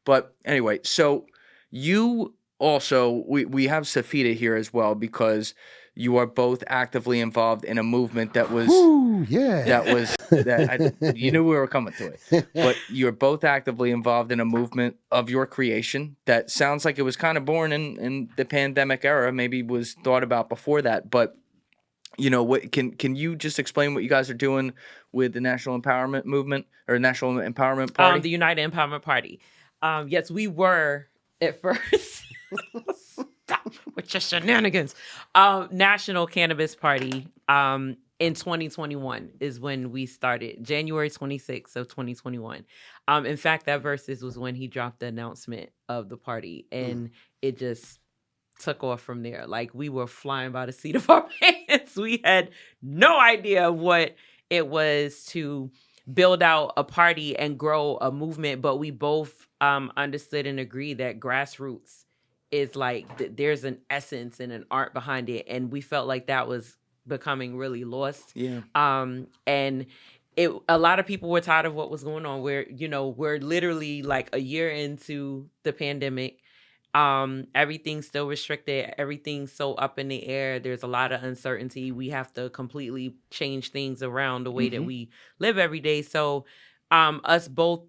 But anyway, so you also, we have Safita here as well because you are both actively involved in a movement that was, you knew we were coming to it, but you're both actively involved in a movement of your creation that sounds like it was kind of born in the pandemic era, maybe was thought about before that, but what can you just explain what you guys are doing with the National Empowerment Movement or National Empowerment Party? The United Empowerment Party. Yes, we were at first. Stop with your shenanigans. National Cannabis Party in 2021 is when we started. January 26th of 2021. In fact, that VERZUZ was when he dropped the announcement of the party, and it just took off from there. Like, we were flying by the seat of our pants. We had no idea what it was to build out a party and grow a movement, but we both understood and agreed that grassroots is like there's an essence and an art behind it, and we felt like that was becoming really lost. Yeah. And a lot of people were tired of what was going on. We're literally like a year into the pandemic. Everything's still restricted. Everything's so up in the air. There's a lot of uncertainty. We have to completely change things around the way that we live every day. So, us both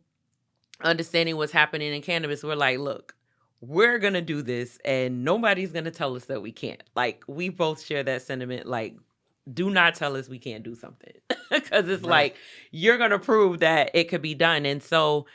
understanding what's happening in cannabis, we're like, look, we're going to do this and nobody's going to tell us that we can't. Like, we both share that sentiment. Like, do not tell us we can't do something because it's like, you're going to prove that it could be done. And so,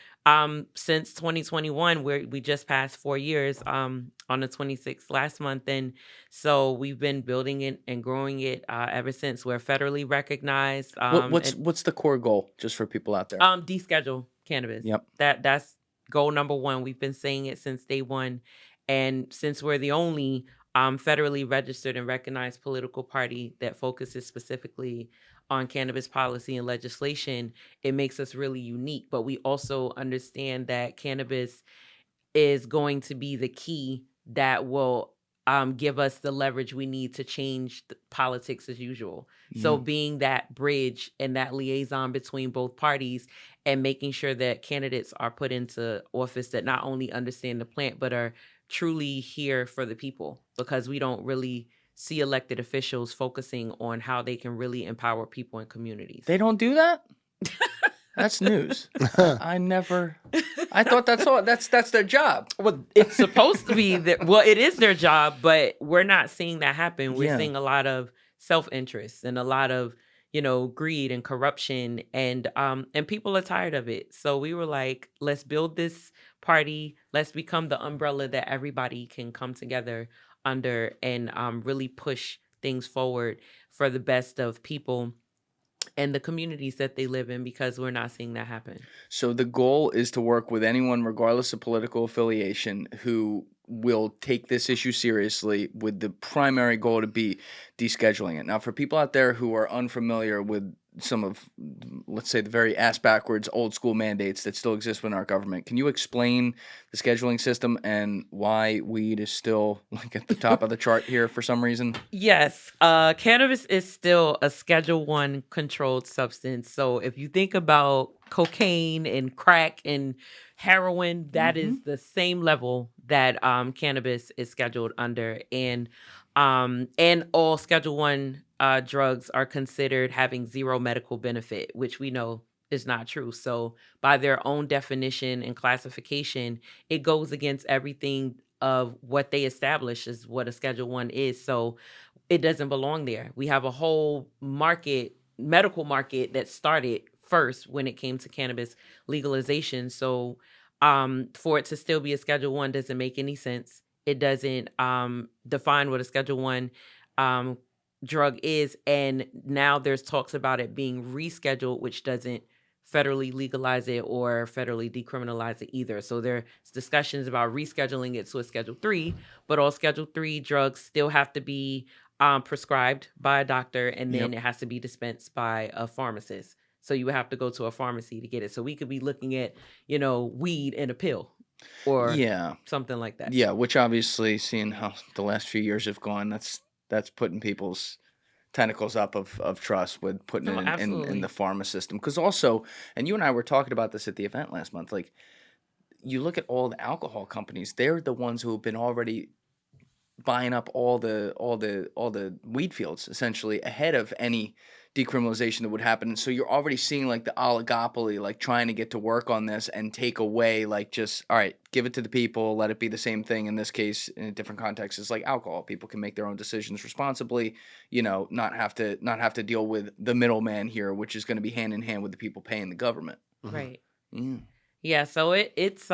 since 2021, we just passed 4 years, on the 26th last month. And so we've been building it and growing it, ever since. We're federally recognized. What's the core goal just for people out there? Deschedule cannabis. Yep. That's goal number one. We've been saying it since day one. And since we're the only federally registered and recognized political party that focuses specifically on cannabis policy and legislation, it makes us really unique. But we also understand that cannabis is going to be the key that will give us the leverage we need to change politics as usual. So being that bridge and that liaison between both parties and making sure that candidates are put into office that not only understand the plant, but are truly here for the people, because we don't really see elected officials focusing on how they can really empower people in communities. They don't do that? That's news. I thought that's their job. Well, it's supposed to be it is their job, but we're not seeing that happen. We're seeing a lot of self-interest and a lot of, greed and corruption, and people are tired of it. So we were like, let's build this party. Let's become the umbrella that everybody can come together under and really push things forward for the best of people and the communities that they live in, because we're not seeing that happen. So the goal is to work with anyone, regardless of political affiliation, who will take this issue seriously, with the primary goal to be descheduling it. Now, for people out there who are unfamiliar with some of, let's say, the very ass-backwards old school mandates that still exist within our government, can you explain the scheduling system and why weed is still like at the top of the chart here for some reason? Yes. Cannabis is still a Schedule 1 controlled substance. So if you think about cocaine and crack and heroin, that is the same level that cannabis is scheduled under. And all Schedule 1 drugs are considered having zero medical benefit, which we know is not true. So by their own definition and classification, it goes against everything of what they establish as what a Schedule 1 is. So it doesn't belong there. We have a whole medical market that started first when it came to cannabis legalization. So for it to still be a Schedule 1 doesn't make any sense. It doesn't define what a Schedule 1 drug is. And now there's talks about it being rescheduled, which doesn't federally legalize it or federally decriminalize it either. So there's discussions about rescheduling it to a Schedule 3, but all Schedule 3 drugs still have to be prescribed by a doctor, and then it has to be dispensed by a pharmacist. So you would have to go to a pharmacy to get it. So we could be looking at, weed in a pill or something like that. Yeah, which obviously, seeing how the last few years have gone, that's putting people's tentacles up of trust with putting it in the pharma system. Because also, and you and I were talking about this at the event last month, like, you look at all the alcohol companies, they're the ones who have been already buying up all the weed fields essentially ahead of any decriminalization that would happen. And so you're already seeing like the oligopoly, like trying to get to work on this and take away, like, just, all right, give it to the people, let it be the same thing. In this case, in a different context, it's like alcohol. People can make their own decisions responsibly, not have to deal with the middleman here, which is going to be hand in hand with the people paying the government. Right. Yeah. Yeah. So it's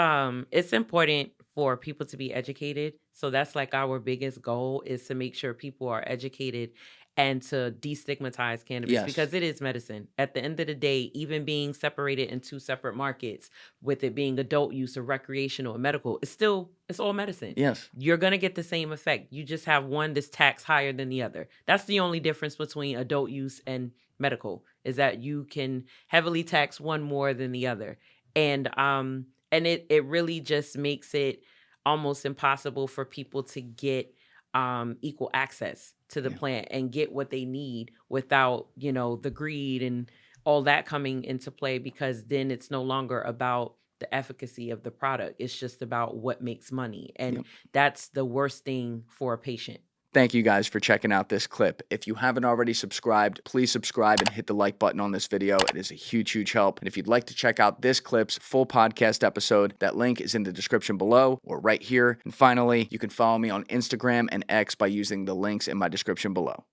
important for people to be educated. So that's like our biggest goal, is to make sure people are educated and to destigmatize cannabis, because it is medicine. At the end of the day, even being separated in two separate markets, with it being adult use or recreational and medical, it's all medicine. Yes. You're going to get the same effect. You just have one that's taxed higher than the other. That's the only difference between adult use and medical, is that you can heavily tax one more than the other. And it really just makes it almost impossible for people to get equal access to the plant and get what they need without, the greed and all that coming into play, because then it's no longer about the efficacy of the product. It's just about what makes money. And that's the worst thing for a patient. Thank you guys for checking out this clip. If you haven't already subscribed, please subscribe and hit the like button on this video. It is a huge, huge help. And if you'd like to check out this clip's full podcast episode, that link is in the description below or right here. And finally, you can follow me on Instagram and X by using the links in my description below.